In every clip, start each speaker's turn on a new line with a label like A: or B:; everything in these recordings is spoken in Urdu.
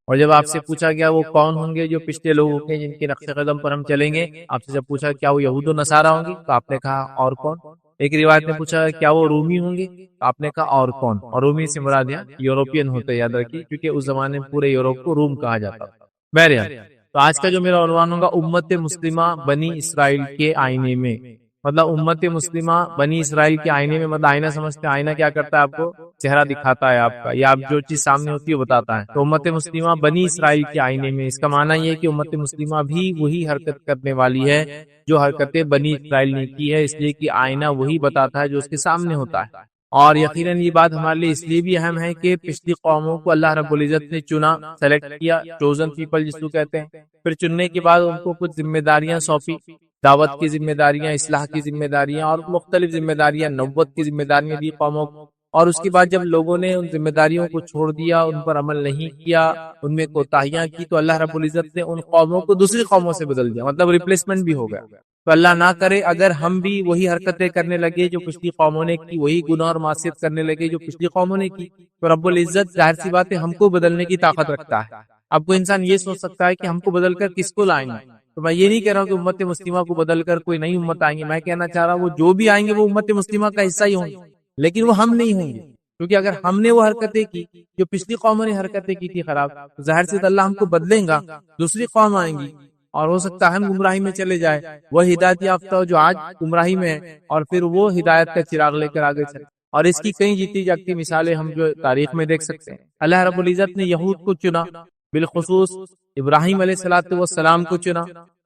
A: اور جب آپ سے پوچھا گیا وہ کون ہوں گے جو پچھلے لوگوں کے جن کے نقش قدم پر ہم چلیں گے، آپ سے جب پوچھا کیا وہ یہود و نصارہ ہوں گے تو آپ نے کہا اور کون. ایک روایت نے پوچھا کیا وہ رومی ہوں گے تو آپ نے کہا اور کون. اور رومی سے مراد یورپین ہوتے، یاد رکھیے، کیونکہ اس زمانے میں پورے یورپ کو روم کہا جاتا تھا. بہرحال تو آج کا جو میرا عنوان ہوگا امت مسلمہ بنی اسرائیل کے آئینے میں. مطلب امت مسلمہ بنی اسرائیل کے آئینے میں، مطلب آئینہ سمجھتے ہیں. آئینہ کیا کرتا ہے؟ آپ کو چہرہ دکھاتا ہے آپ کا، یا آپ جو چیز سامنے ہوتی ہے بتاتا ہے. تو امت مسلمہ بنی اسرائیل کے آئینے میں، اس کا معنی یہ ہے کہ امت مسلمہ بھی وہی حرکت کرنے والی ہے جو حرکتیں بنی اسرائیل نے کی ہے، اس لیے کہ آئینہ وہی بتاتا ہے جو اس کے سامنے ہوتا ہے. اور یقیناً یہ بات ہمارے لیے اس لیے بھی اہم ہے کہ پچھلی قوموں کو اللہ رب العزت نے چنا، سلیکٹ کیا، چوزن پیپل جس کو کہتے ہیں. پھر چننے کے بعد ان کو کچھ ذمہ داریاں سونپی، دعوت کی ذمہ داریاں، اصلاح کی ذمہ داریاں اور مختلف ذمہ داریاں، نبوت کی ذمہ داریاں دی قوموں کو. اور اس کے بعد جب لوگوں نے ان ذمہ داریوں کو چھوڑ دیا، ان پر عمل نہیں کیا، ان میں کوتاہیاں کی، تو اللہ رب العزت نے ان قوموں کو دوسری قوموں سے بدل دیا، مطلب ریپلیسمنٹ بھی ہو گیا. تو اللہ نہ کرے اگر ہم بھی وہی حرکتیں کرنے لگے جو پچھلی قوموں نے کی، وہی گناہ اور معصیت کرنے لگے جو پچھلی قوموں نے کی، تو رب العزت ظاہر سی بات ہے ہم کو بدلنے کی طاقت رکھتا ہے. اب کوئی انسان یہ سوچ سکتا ہے کہ ہم کو بدل کر کس کو لائیں گے. تو میں یہ نہیں کہہ رہا ہوں کہ امت مسلمہ کو بدل کر کوئی نئی امت آئیں گے. میں کہنا چاہ رہا ہوں وہ جو بھی آئیں گے وہ امت مسلمہ کا حصہ ہی ہوں گے، لیکن وہ ہم نہیں ہوں گے. کیونکہ اگر ہم نے وہ حرکتیں کی جو پچھلی قوموں نے حرکتیں کی تھی خراب، تو ظاہر سے اللہ ہم کو بدلیں گا، دوسری قوم آئیں گی اور ہو سکتا ہے ہم گمراہی میں چلے جائے، وہ ہدایت یافتہ جو آج گمراہی میں ہے، اور پھر وہ ہدایت کا چراغ لے کر آگے چلے. اور اس کی کئی جیتی جاگتی مثالیں ہم جو تاریخ میں دیکھ سکتے ہیں. اللہ رب العزت نے یہود کو چنا، بالخصوص ابراہیم علیہ الصلوۃ والسلام کو چنا.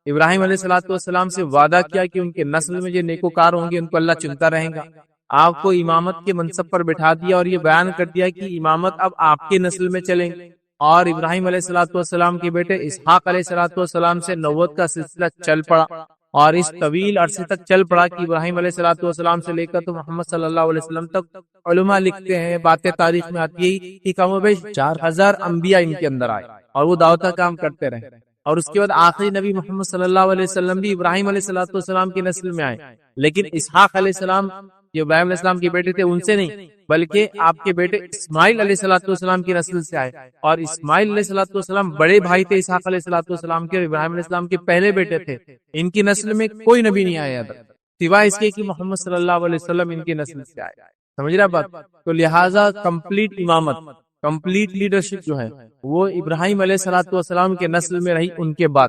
A: ابراہیم علیہ الصلوۃ والسلام سے وعدہ کیا کہ ان کے نسل میں جو نیکوکار ہوں گے ان کو اللہ چنتا رہے گا. آپ کو امامت کے منصب پر بٹھا دیا اور یہ بیان کر دیا کہ امامت اب آپ کے نسل میں چلیں گے. اور ابراہیم علیہ الصلوۃ والسلام کے بیٹے اسحاق علیہ الصلوۃ والسلام سے نبوت کا سلسلہ چل پڑا، اور اس طویل عرصے تک چل پڑا کہ ابراہیم علیہ الصلوۃ والسلام سے لے کر تو محمد صلی اللہ علیہ وسلم تک علماء لکھتے ہیں، باتیں تاریخ میں آتی ہے کہ کم و بیش 4000 انبیاء ان کے اندر آئے اور وہ دعوت کا کام کرتے رہے. اور اس کے بعد آخری نبی محمد صلی اللہ علیہ وسلم بھی ابراہیم علیہ الصلوۃ والسلام کی نسل میں آئے، لیکن اسحاق علیہ السلام جو ابراہیم علیہ السلام کے بیٹے تھے ان سے نہیں، بلکہ آپ کے بیٹے اسماعیل علیہ الصلوۃ والسلام کی نسل سے آئے. اور اسماعیل علیہ الصلوۃ والسلام بڑے بھائی تھے اسحاق علیہ الصلوۃ والسلام کے، اور ابراہیم علیہ السلام کے پہلے بیٹے تھے. ان کی نسل میں کوئی نبی نہیں آیا سوائے اس کے کہ محمد صلی اللہ علیہ وسلم ان کی نسل سے آئے. سمجھ رہا بات؟ تو لہٰذا کمپلیٹ امامت، کمپلیٹ لیڈرشپ جو ہے وہ ابراہیم علیہ الصلوۃ والسلام کے نسل میں رہی ان کے بعد.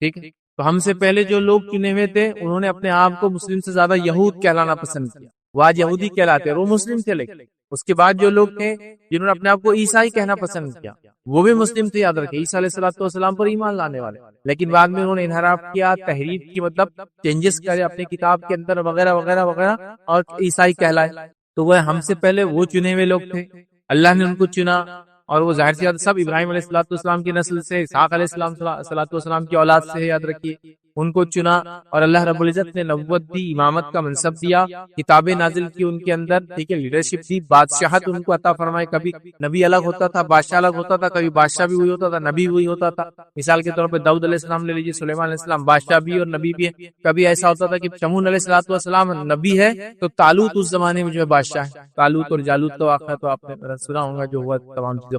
A: ٹھیک ہے، تو ہم سے پہلے جو لوگ چنے ہوئے تھے انہوں نے اپنے آپ کو مسلم سے زیادہ یہود کہلانا پسند کیا، وہ آج یہودی کہلاتے ہیں، وہ مسلم تھے. لیکن اس کے بعد جو لوگ تھے جنہوں نے اپنے آپ کو عیسائی کہنا پسند کیا، وہ بھی مسلم تھے. یاد رکھیں عیسیٰ علیہ الصلوۃ والسلام پر ایمان لانے والے، لیکن بعد میں انہوں نے انحراف کیا، تحریف کی، مطلب چینجز کرے اپنی کتاب کے اندر وغیرہ وغیرہ وغیرہ، اور عیسائی کہلائے. تو وہ ہم سے پہلے وہ چنے ہوئے لوگ تھے، اللہ نے ان کو چنا، اور وہ ظاہر سی بات سب ابراہیم علیہ الصلوۃ والسلام کی نسل سے، اسحاق علیہ الصلوۃ والسلام کی اولاد سے، یاد رکھیے ان کو چنا. اور اللہ رب العزت نے نبوت دی، امامت کا منصب دیا، کتابیں نازل کی ان کے اندر، ٹھیک ہے، لیڈرشپ دی، بادشاہت ان کو عطا فرمائے. کبھی نبی الگ ہوتا تھا، بادشاہ الگ ہوتا تھا، کبھی بادشاہ بھی وہی ہوتا تھا، نبی وہی ہوتا تھا. مثال کے طور پہ داؤد علیہ السلام لے لیجیے، سلیمان علیہ السلام بادشاہ بھی اور نبی بھی ہے. کبھی ایسا ہوتا تھا کہ شمعون علیہ الصلوۃ والسلام نبی ہے تو طالوت اس زمانے میں جو ہے بادشاہ ہے. طالوت اور جالوت کا واقعہ تو آپ نے سنا ہوگا جو ہوا، تمام چیزیں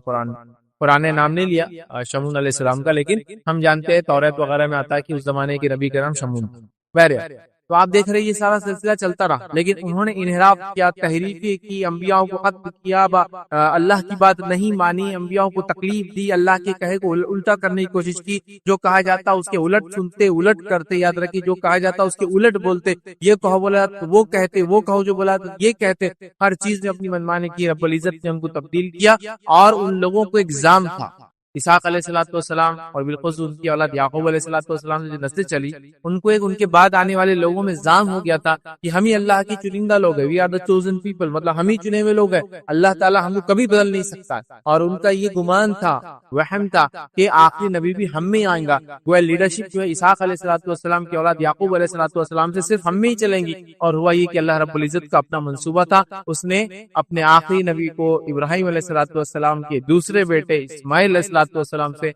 A: قرآن نے نام نہیں لیا شمعون علیہ السلام کا، لیکن ہم جانتے ہیں توریت وغیرہ میں آتا ہے کہ اس زمانے کے نبی کا نام شمعون. بہرحال تو آپ دیکھ رہے ہیں یہ سارا سلسلہ چلتا رہا، لیکن انہوں نے انحراف کیا، تحریفیں کی، انبیاء کو قتل کیا، اللہ کی بات نہیں مانی، انبیاء کو تکلیف دی، اللہ کے کہے کو الٹا کرنے کی کوشش کی، جو کہا جاتا اس کے الٹ سنتے، الٹ کرتے. یاد رکھیے جو کہا جاتا اس کے الٹ بولتے، یہ کہو بولا تو وہ کہتے، وہ کہو جو بولا تو یہ کہتے. ہر چیز میں اپنی منمانی کی، رب العزت نے ہم کو تبدیل کیا. اور ان لوگوں کو ایگزام تھا، اسحاق علیہ الصلوۃ والسلام اور بالخصوص ان کی اولاد یعقوب علیہ الصلوۃ والسلام سے جو نسل چلی، ان کو ایک ان کے بعد آنے والے لوگوں میں ظلم ہو گیا تھا کہ ہم ہی اللہ کی چنندہ لوگ ہیں، we are the chosen people, مطلب ہم ہی چنے ہوئے لوگ ہیں، اللہ تعالیٰ ہم کو کبھی بدل نہیں سکتا. اور ان کا یہ گمان تھا، وہم تھا کہ آخری نبی بھی ہم میں آئیں گا. وہ لیڈرشپ جو ہے اسحاق علیہ الصلوۃ والسلام کی اولاد یعقوب علیہ الصلوۃ والسلام سے صرف ہم میں ہی چلیں گی. اور ہوا یہ کہ اللہ رب العزت کا اپنا منصوبہ تھا، اس نے اپنے آخری نبی کو ابراہیم علیہ الصلوۃ والسلام کے دوسرے بیٹے اسماعیل علیہ الصلوۃ والسلام سے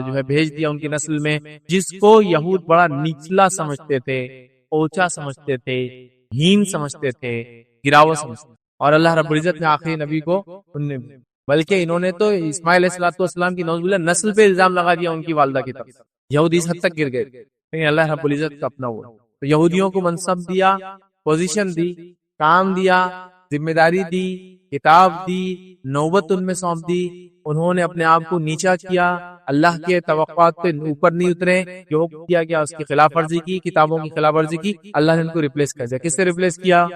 A: جو ہے بھیج دیا ان کی نسل میں، جس کو یہود بڑا نچلا سمجھتے تھے، اونچا سمجھتے تھے، ہین سمجھتے تھے، گراوٹ سمجھتے تھے. اور اللہ رب العزت نے آخری نبی کو بلکہ انہوں نے تو اسماعیل علیہ السلام کی نعوذ باللہ نسل پہ الزام لگا دیا ان کی والدہ کی طرف، یہودی اس حد تک گر گئے، لیکن اللہ رب العزت کا اپنا ہوا، تو یہودیوں کو منصب دیا، پوزیشن دی، کام دیا، ذمہ داری دی، کتاب دی، نوبت ان میں سونپ دی، انہوں نے اپنے آپ کو نیچا کیا، اللہ کے توقعات پہ اوپر نہیں اترے، جو کیا گیا اس کی خلاف ورزی کی، کتابوں کی خلاف ورزی کی، اللہ نے ان کو ریپلیس کر دیا۔ کس سے ریپلیس کیا؟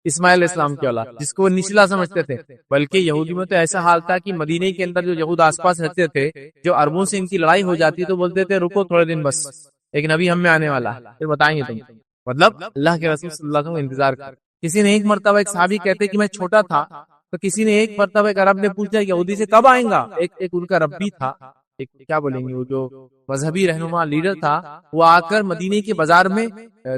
A: اسماعیل علیہ السلام کی اولاد، جس کو وہ نچلا سمجھتے تھے، بلکہ یہودی میں تو ایسا حال تھا کہ مدینے کے اندر جو یہود آس پاس رہتے تھے، جو عربوں سے ان کی لڑائی ہو جاتی تو بولتے تھے رکو تھوڑے دن بس، ایک نبی ہم میں آنے والا ہے، پھر بتائیں گے تم، مطلب اللہ کے رسول صلی اللہ علیہ وسلم انتظار کر۔ کسی نے ایک مرتبہ، ایک صحابی کہتے کہ میں چھوٹا تھا تو کسی نے ایک مرتبہ ایک عرب نے پوچھا یہودی سے کب آئیں گا، ایک ان کا ربی تھا، ایک کیا بولیں گے وہ جو مذہبی رہنما لیڈر تھا، وہ آ کر مدینے کے بازار میں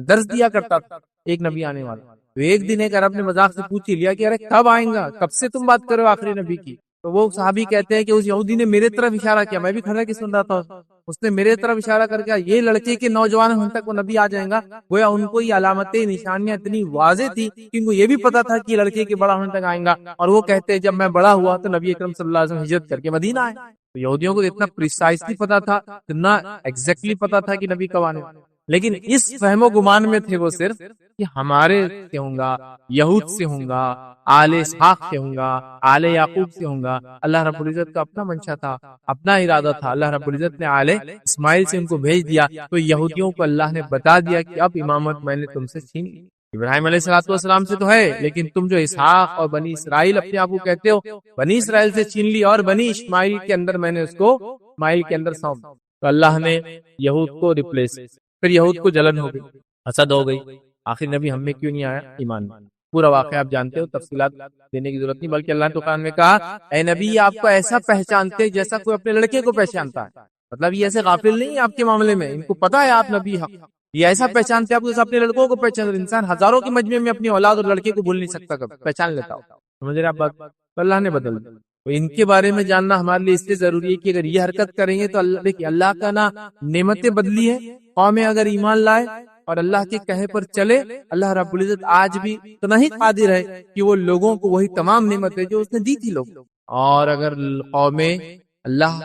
A: درس دیا کرتا تھا ایک نبی آنے والا، تو ایک دن ایک عرب نے مذاق سے پوچھ لیا کہ ارے کب آئیں گا، کب سے تم بات کر رہے ہو آخری نبی کی؟ تو وہ صحابی کہتے ہیں کہ اس یہودی نے میرے طرف اشارہ کیا، میں بھی کھڑا کے سن رہا تھا، اس نے میرے طرف اشارہ کر کے یہ لڑکے کے نوجوان ہم تک وہ نبی آ جائیں گا، گویا ان کو یہ علامتیں نشانیاں اتنی واضح تھی کہ ان کو یہ بھی پتا تھا کہ یہ لڑکے کے بڑا ہونے تک آئیں گا، اور وہ کہتے جب میں بڑا ہوا تو نبی اکرم صلی اللہ علیہ وسلم ہجرت کر کے مدینہ آئے۔ تو یہودیوں کو اتنا پریسائزلی پتا تھا، اتنا ایگزیکٹلی پتا تھا کہ نبی کب آنے، لیکن اس فہم و گمان میں تھے وہ صرف کہ ہمارے سے ہوں گا، یہود سے ہوں گا، آل اسحاق سے ہوں گا، آل یعقوب سے ہوں گا۔ اللہ رب العزت کا اپنا منشا تھا، اپنا ارادہ تھا، اللہ رب العزت نے آل اسماعیل سے ان کو بھیج دیا، تو یہودیوں کو اللہ نے بتا دیا کہ اب امامت میں نے تم سے چھین لی، ابراہیم علیہ السلام سے تو ہے، لیکن تم جو اسحاق اور بنی اسرائیل اپنے آپ کو کہتے ہو، بنی اسرائیل سے چھین لی، اور بنی اسماعیل کے اندر میں نے اس کو اسماعیل کے اندر سونپ، تو اللہ نے یہود کو ریپلیس، پھر یہود کو جلن ہو گئی، حسد ہو گئی، آخر نبی ہم میں کیوں نہیں آیا؟ ایمان میں۔ پورا واقعہ آپ جانتے ہو، تفصیلات دینے کی ضرورت نہیں، بلکہ اللہ نے قرآن میں کہا اے نبی آپ کو ایسا پہچانتے جیسا کوئی اپنے لڑکے کو پہچانتا ہے، مطلب یہ ایسے غافل نہیں ہے آپ کے معاملے میں، ان کو پتا ہے آپ نبی حق، یہ ایسا پہچانتے آپ کو جیسا اپنے لڑکوں کو پہچانتے۔ انسان ہزاروں کے مجمع میں اپنی اولاد اور لڑکے کو بھول نہیں سکتا، کبھی پہچان لیتا ہو، سمجھ رہے آپ بات؟ اللہ نے بدل دیا، تو ان کے بارے میں جاننا ہمارے لیے اس لیے ضروری ہے کہ اگر یہ حرکت کریں گے تو اللہ، دیکھیے اللہ کا نا نعمتیں بدلی ہے، قومیں اگر ایمان لائے اور اللہ کے کہے پر چلے، اللہ رب العزت آج بھی اتنا ہی قادر ہے کہ وہ لوگوں کو وہی تمام نعمتیں جو اس نے دی تھی لوگ، اور اگر قومیں اللہ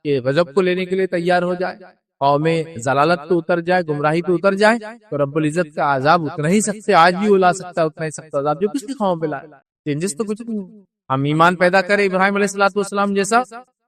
A: کے غضب کو لینے کے لیے تیار ہو جائے، قومیں ضلالت پہ اتر جائے، گمراہی پہ اتر جائے، تو رب العزت کا عذاب اتنا ہی سخت سے آج بھی وہ لا سکتا ہے، اتنا ہی سخت عذاب جو پچھلی قوم پہ لائے، چینجز تو کچھ نہیں۔ ہم ایمان پیدا کریں ابراہیم علیہ السلام جیسا،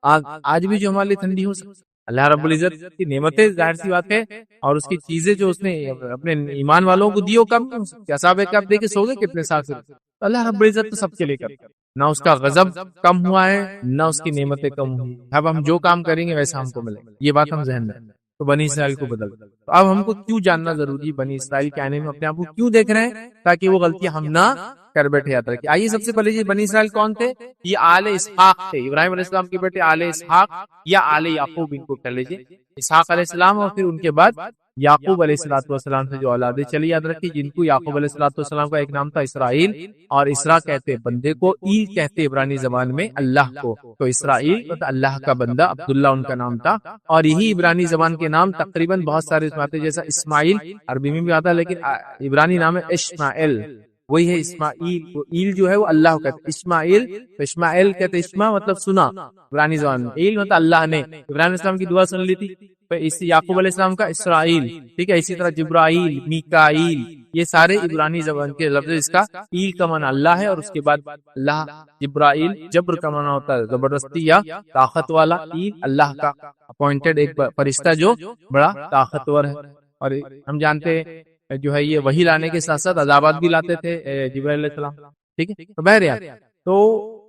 A: آج بھی جو ہمارے لیے ٹھنڈی ہو سکتی، اللہ رب العزت کی نعمتیں ظاہر سی بات ہے، اور اس کی چیزیں جو اس نے اپنے ایمان والوں کو دی وہ کم نہیں ہو سکتی۔ اصحاب کہف دیکھے سو گئے کتنے سال سے، اللہ رب العزت تو سب کے لے کر، نہ اس کا غضب کم ہوا ہے نہ اس کی نعمتیں کم ہوئی، اب ہم جو کام کریں گے ویسا ہم کو ملے گا، یہ بات ہم ذہن میں رکھیں۔ تو بنی اسرائیل کو بدل، تو اب ہم کو کیوں جاننا ضروری ہے بنی اسرائیل کے آنے میں اپنے آپ کو کیوں دیکھ رہے ہیں، تاکہ وہ غلطیاں ہم نہ کر بیٹھے یاد رکھیں۔ آئیے سب سے پہلے یہ بنی اسرائیل کون تھے؟ یہ آل اسحاق تھے، ابراہیم علیہ السلام کے بیٹے آل اسحاق یا آل یعقوب ان کو کہہ لیجیے، اسحاق علیہ السلام اور پھر ان کے بعد یعقوب علیہ السلام سے جو اولادیں چلی، یاد رکھیے جن کو یعقوب علیہ السلام کا ایک نام تھا اسرائیل، اور اسرا کہتے بندے کو، ایل کہتے عبرانی زبان میں اللہ کو، تو اسرائیل مطلب اللہ کا بندہ، عبداللہ ان کا نام تھا، اور یہی عبرانی زبان کے نام تقریباً بہت سارے اس میں آتے، جیسا اسماعیل عربی میں بھی آتا ہے، لیکن عبرانی نام ہے اشمائیل، وہی ہے اسماعیل، وہ ایل جو ہے وہ اللہ کہتے، اسماعیل تو اسماعیل کہتے، اسما مطلب سنا عبرانی زبان میں، ایل مطلب اللہ نے ابراہیم علیہ السلام کی دعا سن لی تھی، اس یعقوب علیہ السلام کا اسرائیل، ٹھیک ہے، اسی طرح جبرائیل، میکائیل، یہ سارے عبرانی زبان کے لفظ، اس کا ایل کا معنی اللہ ہے، اور اس کے بعد اللہ، جبرائیل جبر کا معنی ہوتا ہے زبردستی یا طاقت والا، ایل اللہ کا اپوائنٹڈ ایک فرشتہ جو بڑا طاقتور ہے، اور ہم جانتے ہیں جو ہے یہ وحی لانے کے ساتھ ساتھ عذابات بھی لاتے تھے جبرائیل علیہ السلام، ٹھیک ہے، تو بہرحال تو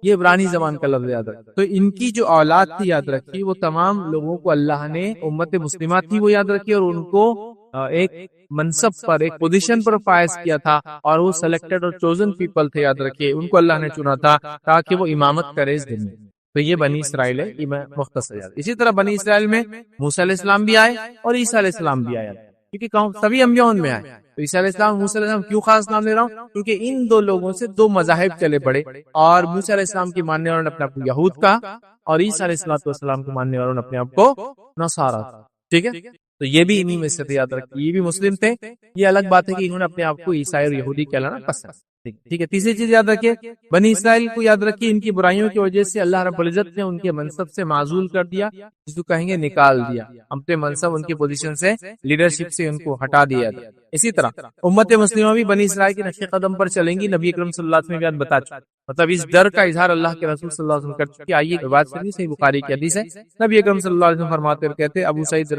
A: یہ عبرانی زبان کا لفظ یاد رکھیں۔ تو ان کی جو اولاد تھی یاد رکھیے، وہ تمام لوگوں کو اللہ نے، امت مسلمہ تھی وہ یاد رکھیے، اور ان کو ایک منصب پر، ایک پوزیشن پر فائز کیا تھا، اور وہ سلیکٹڈ اور چوزن پیپل تھے یاد رکھیے، ان کو اللہ نے چنا تھا تاکہ وہ امامت کرے اس دن میں۔ تو یہ بنی اسرائیل ہے، یہ میں مختصر یاد۔ اسی طرح بنی اسرائیل میں موسیٰ علیہ السلام بھی آئے اور عیسیٰ علیہ السلام بھی آئے، کیونکہ سبھی انبیاء ان میں آئے۔ تو عیسیٰ علیہ السلام، موسیٰ علیہ السلام کیوں خاص نام لے رہا ہوں؟ کیونکہ ان دو لوگوں سے دو مذاہب چلے پڑے، اور موسیٰ علیہ السلام کی ماننے والوں نے اپنے آپ کو یہود کا، اور عیسیٰ علیہ السلام کو ماننے والوں نے اپنے آپ کو نصارہ، ٹھیک ہے۔ تو یہ بھی انہی میں سے تھے یاد رکھیے، یہ بھی مسلم تھے، یہ الگ بات ہے کہ انہوں نے اپنے آپ کو عیسائی اور یہودی کہلانا پسند۔ ٹھیک ہے. تیسری چیز یاد رکھیے، بنی اسرائیل کو یاد رکھیے ان کی برائیوں کی وجہ سے اللہ رب العزت نے ان کے منصب سے معزول کر دیا، جس کو کہیں گے نکال دیا، اپنے منصب ان کی پوزیشن سے، لیڈرشپ سے ان کو ہٹا دیا. اسی طرح امت مسلمہ بھی بنی اسرائیل کے نقش قدم پر چلیں گی. نبی اکرم صلی اللہ علیہ وسلم نے بتا چکا، مطلب اس ڈر کا اظہار اللہ کے رسول صلی اللہ علیہ وسلم کر چکے. آئیے بات سنیے، صحیح بخاری کی حدیث ہے. نبی اکرم صلی اللہ علیہ وسلم فرماتے اور کہتے ہیں، ابو سعید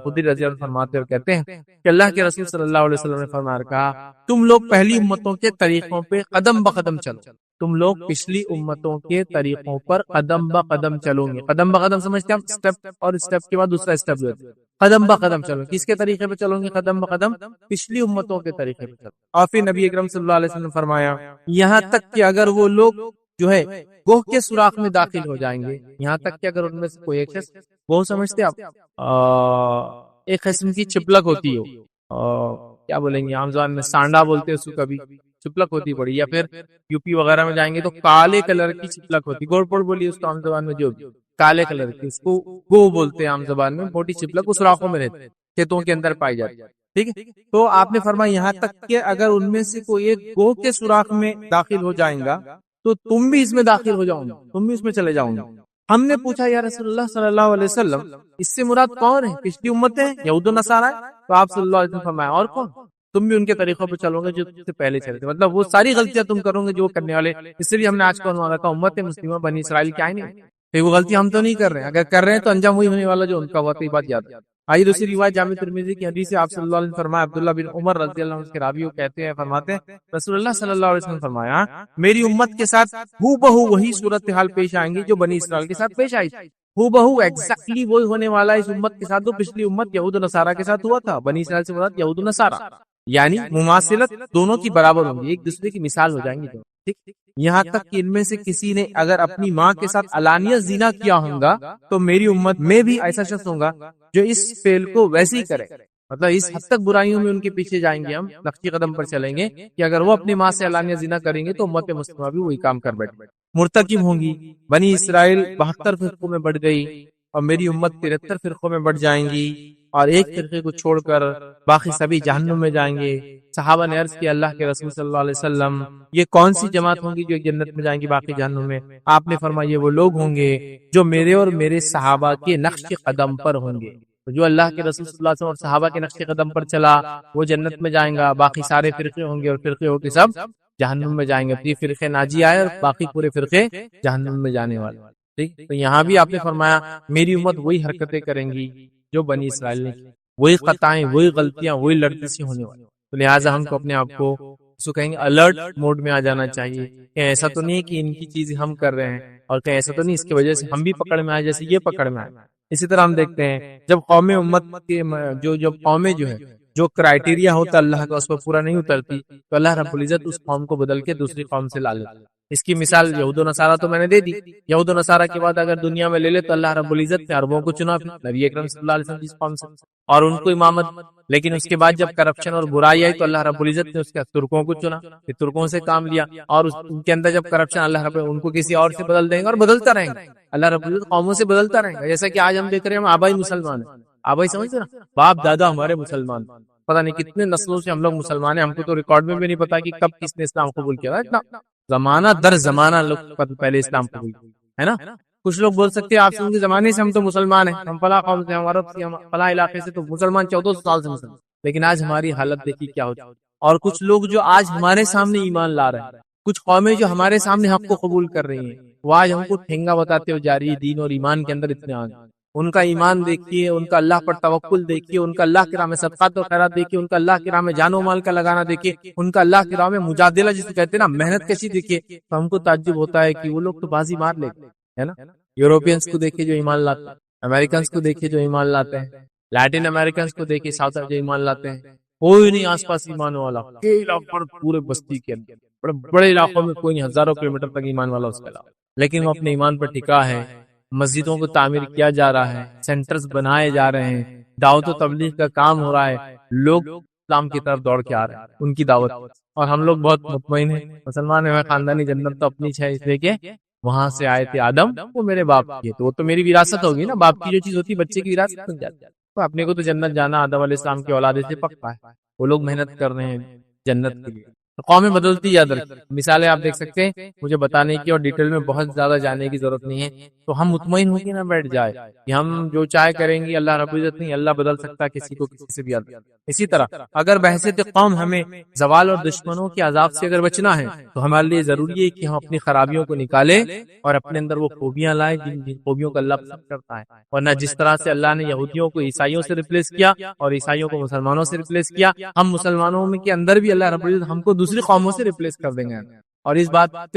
A: خدری رضی اللہ عنہ فرماتے اور کہتے ہیں کہ اللہ کے رسول صلی اللہ علیہ وسلم نے فرمایا کہا، تم لوگ پہلی امتوں کے طریقوں پہ قدم بقدم چلو. تم لوگ پچھلی امتوں کے طریقوں پر قدم بقدم چلو گے. قدم بقدم سمجھتے ہیں ہم، اسٹیپ اور اسٹیپ کے بعد دوسرا اسٹیپ جو ہے قدم بقدم چلو. کس کے طریقے پہ چلو گے قدم بقدم؟ پچھلی امتوں کے طریقے پہ چلو. اور پھر نبی اکرم صلی اللہ علیہ وسلم نے فرمایا، یہاں تک کہ اگر وہ لوگ جو ہے گوہ کے سوراخ میں داخل ہو جائیں گے، یہاں تک کہ اگر ان میں سے کوئی ایک شخص، گوہ سمجھتے آپ، ایک قسم کی چپلک ہوتی ہے، کیا بولیں گے عام زبان میں سانڈا بولتے ہیں اس کو، کبھی چپلک ہوتی بڑی، یا پھر یو پی وغیرہ میں جائیں گے تو کالے کلر کی چپلک ہوتی، گوڑ پوڑ بولیے اس کو عام زبان میں، جو کالے کلر کی، اس کو گو بولتے ہیں عام زبان میں. موٹی چپلک اس سوراخوں میں رہتی ہے، کھیتوں کے اندر پائی جاتی ہے. ٹھیک ہے، تو آپ نے فرمایا یہاں تک کہ اگر ان میں سے کوئی ایک گوہ کے سوراخ میں داخل ہو جائیں گا تو تم بھی اس میں داخل ہو جاؤ گے، تم بھی اس میں چلے جاؤ گے. ہم نے پوچھا یا رسول اللہ صلی اللہ علیہ وسلم، اس سے مراد کون ہے؟ پچھلی امتیں ہیں، یہود و نصارہ؟ تو آپ صلی اللہ علیہ وسلم فرمایا، اور کون؟ تم بھی ان کے طریقوں پہ چلو گے جو تم سے پہلے چلے تھے. مطلب وہ ساری غلطیاں تم کرو گے جو کرنے والے. اس لیے ہم نے آج کو عنوان رکھا امت مسلمہ بنی اسرائیل کیا ہے نہیں. پھر وہ غلطی ہم تو نہیں کر رہے ہیں، اگر کر رہے ہیں تو انجام وہی ہونے والا جو ان کا ہوا. تو یہ بات یاد ہے. آئیے دوسری روایت جامع ترمذی کی حدیث سے آپ صلی اللہ علیہ وسلم فرمایا، عبداللہ بن عمر رضی اللہ عنہ کے راوی کہتے ہیں، فرماتے ہیں رسول اللہ صلی اللہ علیہ وسلم فرمایا، میری امت کے ساتھ ہو بہو وہی صورتحال پیش آئیں گی جو بنی اسرائیل کے ساتھ پیش آئی. ہو بہو ایگزیکٹلی وہی ہونے والا ہے اس امت کے ساتھ جو پچھلی امت یہود و نصارہ کے ساتھ ہوا تھا. بنی اسرائیل سے مراد یہود و نصارہ، یعنی مماثلت دونوں کی برابر ہوگی، ایک دوسرے کی مثال ہو جائیں گی. ٹھیک، یہاں تک کہ ان میں سے کسی نے اگر اپنی ماں کے ساتھ علانیہ زنا کیا ہوگا تو میری امت میں بھی ایسا شخص ہوگا جو اس فعل کو ویسے ہی کرے. مطلب اس حد تک برائیوں میں ان کے پیچھے جائیں گے، ہم نقشی قدم پر چلیں گے کہ اگر وہ اپنی ماں سے علانیہ زنا کریں گے تو امت مسلمہ بھی وہی کام کر بیٹھے. مرتکب ہوں گی. بنی اسرائیل 72 فرقوں میں بڑھ گئی اور میری امت 73 فرقوں میں بڑھ جائیں گی، اور ایک فرقے کو چھوڑ کر باقی سبھی جہنم میں جائیں گے. صحابہ نے عرض کیا، اللہ کے رسول صلی اللہ علیہ وسلم، یہ کون سی جماعت ہوں گی جو جنت میں جائیں گی باقی جہنم میں؟ آپ نے فرمایا، یہ وہ لوگ ہوں گے جو میرے اور میرے صحابہ کے نقش قدم پر ہوں گے. جو اللہ کے رسول صلی اللہ علیہ وسلم اور صحابہ کے نقش قدم پر چلا وہ جنت میں جائیں گا. باقی سارے فرقے ہوں گے اور فرقے ہو کے سب جہنم میں جائیں گے. یہ فرقے ناجی آئے اور باقی پورے فرقے جہنم میں جانے والے. ٹھیک، تو یہاں بھی آپ نے فرمایا میری امت وہی حرکتیں کریں گی جو بنی اسرائیل نے، وہی خطائیں، وہی غلطیاں، وہی لڑتی سی ہونے والی. تو لہٰذا ہم کو اپنے آپ کو اس کو کہیں گے الرٹ موڈ میں آ جانا چاہیے کہ ایسا تو نہیں کہ ان کی چیزیں ہم کر رہے ہیں اور کہ ایسا تو نہیں اس کی وجہ سے ہم بھی پکڑ میں آئے جیسے یہ پکڑ میں آئے. اسی طرح ہم دیکھتے ہیں جب قوم امت کے جو قومیں جو ہے جو کرائٹیریا ہوتا اللہ کا اس پر پورا نہیں اترتی تو اللہ رب العزت اس قوم کو بدل کے دوسری قوم سے لا لیتا. اس کی مثال یہود و نصارہ تو میں نے دے دی. یہود و نصارہ کے بعد اگر دنیا میں لے لے تو اللہ رب العزت نے عربوں کو چنا، نبی اکرم صلی اللہ علیہ وسلم جس قوم سے، اور ان کو امامت. لیکن اس کے بعد جب کرپشن اور برائی آئی تو اللہ رب العزت نے اس کے ترکوں کو چنا، کہ ترکوں سے کام لیا، اور ان کے اندر جب کرپشن اللہ رب ان کو کسی اور سے بدل دیں گے اور بدلتا رہیں گے. اللہ رب العزت قوموں سے بدلتا رہیں گا. جیسا کہ آج ہم دیکھ رہے ہیں ہم آبائی مسلمان ہیں. آبائی سمجھتے نا، باپ دادا ہمارے مسلمان، پتہ نہیں کتنے نسلوں سے ہم لوگ مسلمان ہیں. ہم کو تو ریکارڈ میں بھی نہیں پتا کہ کب کس نے اسلام قبول کیا. اتنا زمانہ در زمانہ لوگ پہلے اسلام قبول ہے نا. کچھ لوگ بول سکتے ہیں آپ سے ان کے زمانے سے ہم تو مسلمان ہیں، ہم فلاں قوم سے، ہم عرب سے، ہم فلاں علاقے سے، تو مسلمان 1400 سال سے مسلمان. لیکن آج ہماری حالت دیکھی کیا ہوتی. اور کچھ لوگ جو آج ہمارے سامنے ایمان لا رہے ہیں، کچھ قومیں جو ہمارے سامنے حق کو قبول کر رہی ہیں، وہ آج ہم کو ٹھنگا بتاتے ہوئے جا رہی ہے دین اور ایمان کے اندر اتنے آگے. ان کا ایمان دیکھیے، ان کا اللہ پر توکل دیکھیے، ان کا اللہ کی راہ میں صدقات و خیرات دیکھیے، ان کا اللہ کی راہ میں جان و مال کا لگانا دیکھیے، ان کا اللہ کی راہ میں مجادلہ جسے کہتے ہیں نا، محنت کشی دیکھیے. تو ہم کو تعجب ہوتا ہے کہ وہ لوگ تو بازی مار لیتے ہیں نا. یوروپینس کو دیکھیے جو ایمان لاتے ہیں، امریکنس کو دیکھیے جو ایمان لاتے ہیں، لیٹن امریکنس کو دیکھیے ساؤتھ جو ایمان لاتے ہیں. کوئی نہیں آس پاس ایمان والا، پورے بستی کے اندر بڑے بڑے علاقوں میں کوئی نہیں، ہزاروں کلومیٹر تک ایمان والا اس کے علاوہ. لیکن وہ اپنے ایمان پر ٹکا ہے. مسجدوں کو تعمیر کیا جا رہا ہے، سینٹرز بنائے جا رہے ہیں، دعوت و تبلیغ کا کام ہو رہا ہے، لوگ اسلام کی طرف دوڑ کے آ رہے ہیں ان کی دعوت. اور ہم لوگ بہت مطمئن ہیں مسلمان ہیں، خاندانی جنت تو اپنی ہے، اس لیے کہ وہاں سے آئے تھے آدم، وہ میرے باپ کی، تو وہ تو میری وراثت ہوگی نا. باپ کی جو چیز ہوتی ہے بچے کی وراثت بن جاتی ہے. تو اپنے کو تو جنت جانا آدم علیہ السلام کی اولاد سے پکا ہے. وہ لوگ محنت کر رہے ہیں جنت کے لیے. قومیں بدلتی یاد رکھیں. مثالیں آپ دیکھ سکتے ہیں, مجھے بتانے کی اور ڈیٹیل میں بہت زیادہ جاننے کی ضرورت نہیں ہے, تو ہم مطمئن ہو کے نہ بیٹھ جائے کہ ہم جو چاہے کریں گے, اللہ رب العزت نہیں, اللہ بدل سکتا ہے کسی کو کسی سے بھی. اسی طرح اگر بحثیت قوم ہمیں زوال اور دشمنوں کے عذاب سے اگر بچنا ہے تو ہمارے لیے ضروری ہے کہ ہم اپنی خرابیوں کو نکالیں اور اپنے اندر وہ خوبیاں لائیں جن خوبیوں کو اللہ پسند کرتا ہے. ورنہ جس طرح سے اللہ نے یہودیوں کو عیسائیوں سے ریپلیس کیا اور عیسائیوں کو مسلمانوں سے ریپلیس کیا, ہم مسلمانوں میں کے اندر بھی اللہ رب العزت ہم کو دوسری قوموں سے ریپلیس کر دیں گے. اور اس بات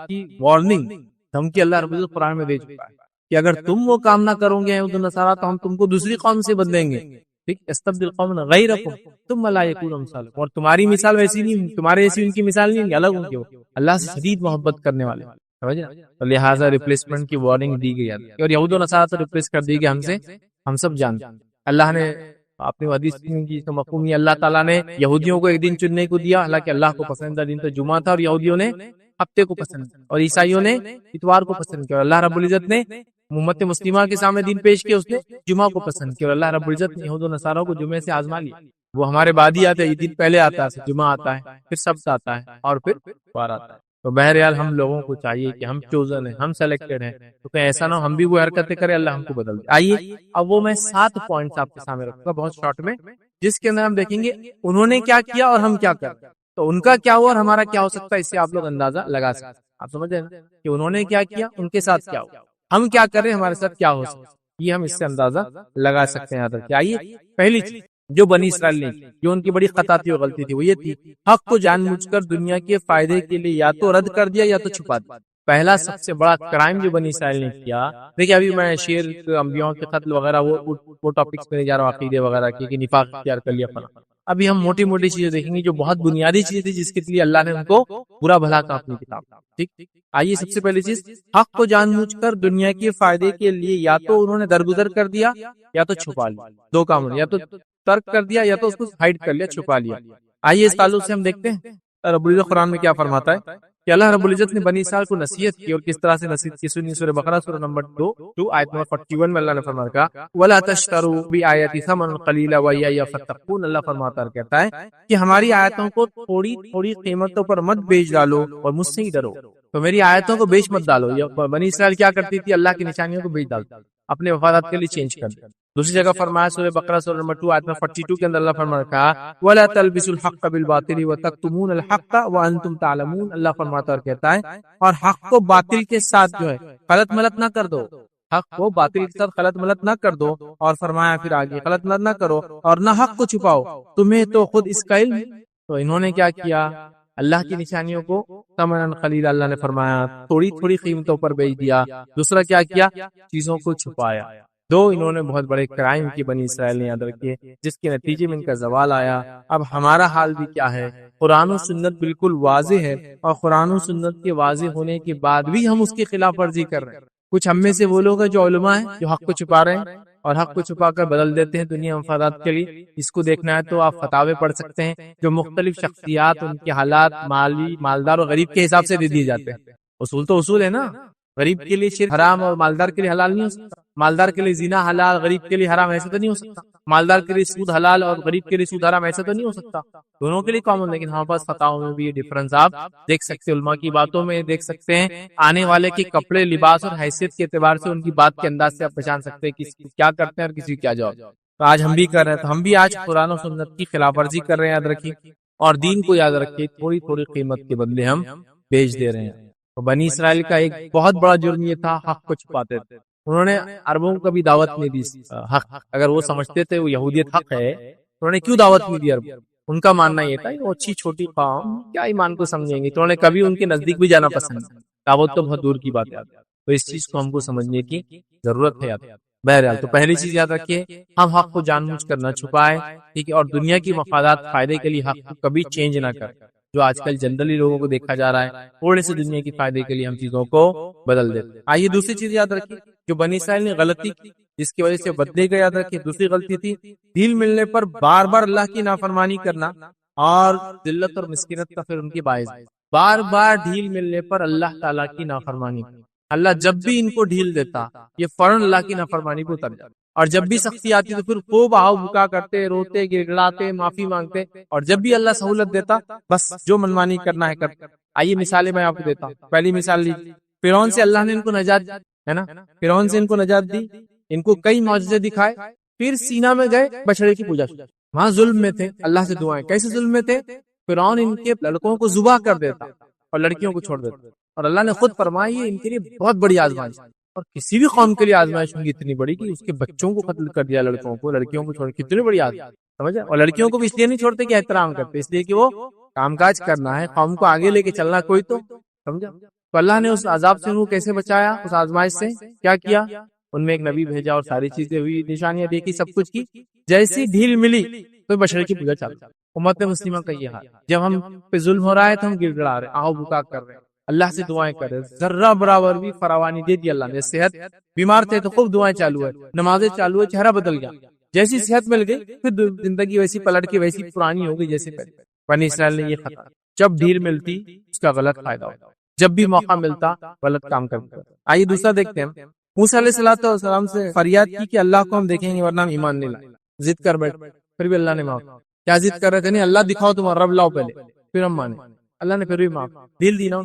A: کی وارننگ دھمکی اللہ رب العزت قرآن میں دے چکا ہے کہ اگر تم وہ کام نہ کرو گے یہود و نصارہ تو ہم تم کو دوسری قوم سے بدلیں گے. ٹھیک, استبدل قوما غیرکم ثم لا یکونوا امثالکم. اور تمہاری مثال ویسی نہیں, تمہارے ایسی ان کی مثال نہیں, الگ ہوں گے. وہ اللہ سے شدید محبت کرنے والے, سمجھے, تو لہٰذا ریپلیسمنٹ کی وارننگ دی گئی ہے. اور یہود و نصارہ تو ریپلیس کر دی گئی ہم سے, ہم سب جانتے ہیں. اللہ نے اپنی حدیث کی تو مفہوم یہ, اللہ تعالیٰ نے یہودیوں کو ایک دن چننے کو دیا, حالانکہ اللہ کو پسندیدہ دن تو جمعہ تھا, اور یہودیوں نے ہفتے کو پسند کیا, اور عیسائیوں نے اتوار کو پسند کیا. اور اللہ رب العزت نے امت مسلمہ کے سامنے دین پیش کیا, اس نے جمعہ کو پسند کیا. اور اللہ رب العزت نے یہود و نصارہ کو جمعے سے آزما لیا. وہ ہمارے بعد ہی آتے ہیں, یہ دن پہلے آتا ہے, جمعہ آتا ہے, پھر سبت آتا ہے, اور پھر اتوار آتا ہے. تو بہرحال ہم لوگوں کو چاہیے کہ ہم چوزن ہیں, ہم سلیکٹڈ ہیں, تو کہیں ایسا نہ ہو ہم بھی وہ حرکتیں کریں, اللہ ہم کو بدل دے. آئیے اب وہ میں 7 پوائنٹس آپ کے سامنے رکھوں گا بہت شارٹ میں, جس کے اندر ہم دیکھیں گے انہوں نے کیا کیا اور ہم کیا کر, تو ان کا کیا ہوا اور ہمارا کیا ہو سکتا ہے. اس سے آپ لوگ اندازہ لگا سکتے ہیں. آپ سمجھ رہے ہیں کہ انہوں نے کیا کیا, ان کے ساتھ کیا ہوا, ہم کیا کریں, ہمارے ساتھ کیا ہو سکتا ہے, یہ ہم اس سے اندازہ لگا سکتے ہیں. یاد رکھیے. آئیے پہلی چیز جو بنی اسرائیل نے کی, جو ان کی بڑی خطا تھی اور غلطی تھی, وہ یہ تھی حق کو جان بوجھ کر دنیا کے فائدے کے لیے یا تو رد کر دیا یا تو چھپا دیا. پہلا سب سے بڑا کرائم جو بنی اسرائیل نے کیا, دیکھیے ابھی میں شعر انبیاء کے قتل وغیرہ وہ ٹاپکس میں جا رہا ہوں, عقیدے وغیرہ کی کہ نفاق اختیار کر لیا فلاں. ابھی ہم موٹی موٹی چیزیں دیکھیں گے جو بہت بنیادی چیزیں تھی جس کے لیے اللہ نے ان کو برا بھلا کہا اپنی کتاب. ٹھیک, آئیے سب سے پہلی چیز, حق کو جان بوجھ کر دنیا کے فائدے کے لیے یا تو انہوں نے درگزر کر دیا یا تو چھپا لیا. 2 کام, یا تو ترک کر دیا یا تو اس کو ہائڈ کر لیا, چھپا لیا. آئیے اس تعلق سے ہم دیکھتے ہیں رب العزت قرآن میں کیا فرماتا ہے کہ اللہ رب العزت نے بنی اسرائیل کو نصیحت کی, اور کس طرح سے نصیحت کی. سنی سورہ بقرہ سورہ نمبر 2 آیت نمبر 41 میں اللہ نے فرمایا وَلَا تَشْتَرُوا بِآيَاتِي ثَمَنًا قَلِيلًا وَإِيَّايَ فَاتَّقُونِ. اللہ فرماتا ہے, کہتا ہے کہ ہماری آیتوں کو تھوڑی تھوڑی قیمتوں پر مت بیچ ڈالو اور مجھ سے ہی ڈرو. تو میری آیتوں کو بیچ مت ڈالو. بنی اسرائیل کیا کرتی تھی, اللہ کی نشانیوں کو بیچ ڈالتی, اپنے مفادات کے لیے چینج کر دیا. دوسری جگہ فرمایا سورہ بقرہ سورہ نمبر 2 آیت نمبر 42 کے اندر اللہ فرماتا ہے وَلَا تَلْبِسُوا الْحَقَّ بِالْبَاطِلِ وَتَكْتُمُونَ الْحَقَّ وَأَنْتُمْ تَعْلَمُونَ. اللہ فرماتا اور کہتا ہے, اور حق کو باطل کے ساتھ جو ہے غلط ملت نہ کر دو, حق کو باطل کے ساتھ غلط ملت نہ کر دو. اور فرمایا پھر آگے غلط ملت نہ کرو اور نہ حق کو چھپاؤ, تمہیں تو خود اس کا علم. تو انہوں نے کیا کیا, اللہ کی نشانیوں کو ثمنًا قلیلا, اللہ نے فرمایا تھوڑی تھوڑی قیمتوں پر بیچ دیا. دوسرا کیا کیا, چیزوں کو چھپایا. 2 انہوں نے بہت بڑے کرائم کی بنی اسرائیل نے, یاد رکھیے, جس کے نتیجے میں ان کا زوال آیا. اب ہمارا حال بھی کیا ہے, قرآن و سنت بالکل واضح ہے, اور قرآن و سنت کے واضح ہونے کے بعد بھی ہم اس کی خلاف ورزی کر رہے ہیں. کچھ ہم میں سے وہ لوگ ہیں جو علماء ہیں جو حق کو چھپا رہے ہیں اور حق کو چھپا کر بدل دیتے ہیں دنیا مفادات کے لیے. اس کو دیکھنا ہے تو آپ فتاوے پڑھ سکتے ہیں جو مختلف شخصیات, ان کے حالات, مالدار اور غریب کے حساب سے دے دیے جاتے ہیں. اصول تو اصول ہے نا, غریب کے لیے شرک حرام اور مالدار کے لیے حلال نہیں ہو سکتا, مالدار کے لیے زنا حلال, غریب کے لیے حرام, ایسا تو نہیں ہو سکتا. مالدار کے لیے سود حلال اور غریب کے لیے سود حرام, ایسا تو نہیں ہو سکتا. دونوں کے لیے کامن, لیکن ہمارے پاس فتاووں میں بھی یہ ڈفرنس آپ دیکھ سکتے ہیں, علماء کی باتوں میں دیکھ سکتے ہیں, آنے والے کے کپڑے, لباس اور حیثیت کے اعتبار سے ان کی بات کے انداز سے آپ پہچان سکتے ہیں کس کیا کرتے ہیں اور کسی کیا جواب. تو آج ہم بھی کر رہے ہیں, تو ہم بھی آج قرآن و سنت کی خلاف ورزی کر رہے ہیں, یاد رکھیے. اور دین کو یاد رکھیے, تھوڑی تھوڑی قیمت کے بدلے ہم بیچ دے رہے ہیں. تو بنی اسرائیل کا ایک بہت بڑا جرم یہ تھا, حق کو چھپاتے تھے. انہوں نے عربوں کو کبھی دعوت نہیں دی حق, اگر وہ سمجھتے تھے وہ یہودیت حق ہے, انہوں نے کیوں دعوت نہیں دی عرب. ان کا ماننا یہ تھا وہ اچھی چھوٹی قوم کیا ایمان کو سمجھیں گے, تو انہوں نے کبھی ان کے نزدیک بھی جانا پسند نہیں. دعوت تو بہت دور کی بات ہے. تو اس چیز کو ہم کو سمجھنے کی ضرورت ہے. بہرحال تو پہلی چیز یاد رکھیے, ہم حق کو جان بوجھ کر نہ چھپائے, ٹھیک ہے, اور دنیا کی مفادات فائدے کے لیے حق کو کبھی چینج نہ کر, جو آج کل جنرلی لوگوں کو دیکھا جا رہا ہے, تھوڑے سے دنیا کی فائدے کے لیے ہم چیزوں کو بدل دیتے ہیں. آئیے دوسری چیز یاد رکھیے جو بنی اسرائیل نے غلطی کی جس کی وجہ سے بدلے گئے, یاد رکھیے دوسری غلطی تھی ڈھیل ملنے پر بار بار اللہ کی نافرمانی کرنا اور ذلت اور مسکینت کا پھر ان کی باعث. بار بار ڈھیل ملنے پر اللہ تعالیٰ کی نافرمانی, اللہ جب بھی ان کو ڈھیل دیتا یہ فوراً اللہ کی نافرمانی پہ اتر جاتا، اور جب بھی سختی آتی تو پھر خوب آہو بکا کرتے، روتے، گڑگڑاتے، معافی مانگتے، اور جب بھی اللہ سہولت دیتا بس جو منمانی کرنا ہے کرتے۔ آئیے مثالیں میں آپ کو دیتا ہوں۔ پہلی مثال لیجیے، فرعون سے اللہ نے ان کو نجات دی، ہے نا، فرعون سے ان کو نجات دی، ان کو کئی معجزے دکھائے، پھر سینا میں گئے بچڑے کی پوجا شروع، وہاں ظلم میں تھے، اللہ سے دعائیں، کیسے ظلم میں تھے؟ فرعون ان کے لڑکوں کو ذبح کر دیتا اور لڑکیوں کو چھوڑ دیتا، اور اللہ نے خود فرمایا یہ ان کے لیے بہت بڑی آزمائش ہے، اور کسی بھی قوم کے لیے آزمائش ہوگی اتنی بڑی کہ اس کے بچوں کو قتل کر دیا، لڑکوں کو، لڑکیوں کو چھوڑ، کتنی بڑی آزمائش، سمجھا؟ اور لڑکیوں کو بھی اس لیے نہیں چھوڑتے کہ احترام کرتے، اس لیے کہ وہ کام کاج کرنا ہے، قوم کو آگے لے کے چلنا کوئی تو، سمجھا؟ تو اللہ نے اس عذاب سے ان کو کیسے بچایا، اس آزمائش سے کیا کیا؟ ان میں ایک نبی بھیجا اور ساری چیزیں ہوئی، نشانیاں دیکھی، سب کچھ کی، جیسی ڈھیل ملی تو بشر کی پوجا چل۔ امت مسلمہ کا یہ حال، جب ہم پہ ظلم ہو رہا ہے تو ہم گڑ گڑا رہے ہیں، آہو بکا کر رہے ہیں، اللہ سے دعائیں کر رہے ہیں، ذرہ برابر بھی فراوانی دے دی اللہ نے، صحت، بیمار تھے تو خوب دعائیں چالو ہے، نمازیں چالو ہے، چہرہ بدل گیا، جیسی صحت مل گئی پھر زندگی ویسی پلٹ کے ویسی پرانی ہو گئی جیسے پہلے۔ بنی اسرائیل نے یہ خطا، جب ڈھیل ملتی اس کا غلط فائدہ ہوتا، جب بھی موقع ملتا غلط کام کرتا۔ آئیے دوسرا دیکھتے ہیں، موسیٰ علیہ السلام سے فریاد کی کہ اللہ کو ہم دیکھیں گے ورنہ ہم ایمان نہیں لائیں، ضد کر بیٹھ، پھر بھی اللہ نے معاف کیا، ضد کر رہے تھے نہیں، اللہ دکھاؤ تمہارا رب لاؤ پہلے پھر ہم مانے، اللہ نے پھر بھی معاف دل دی نا۔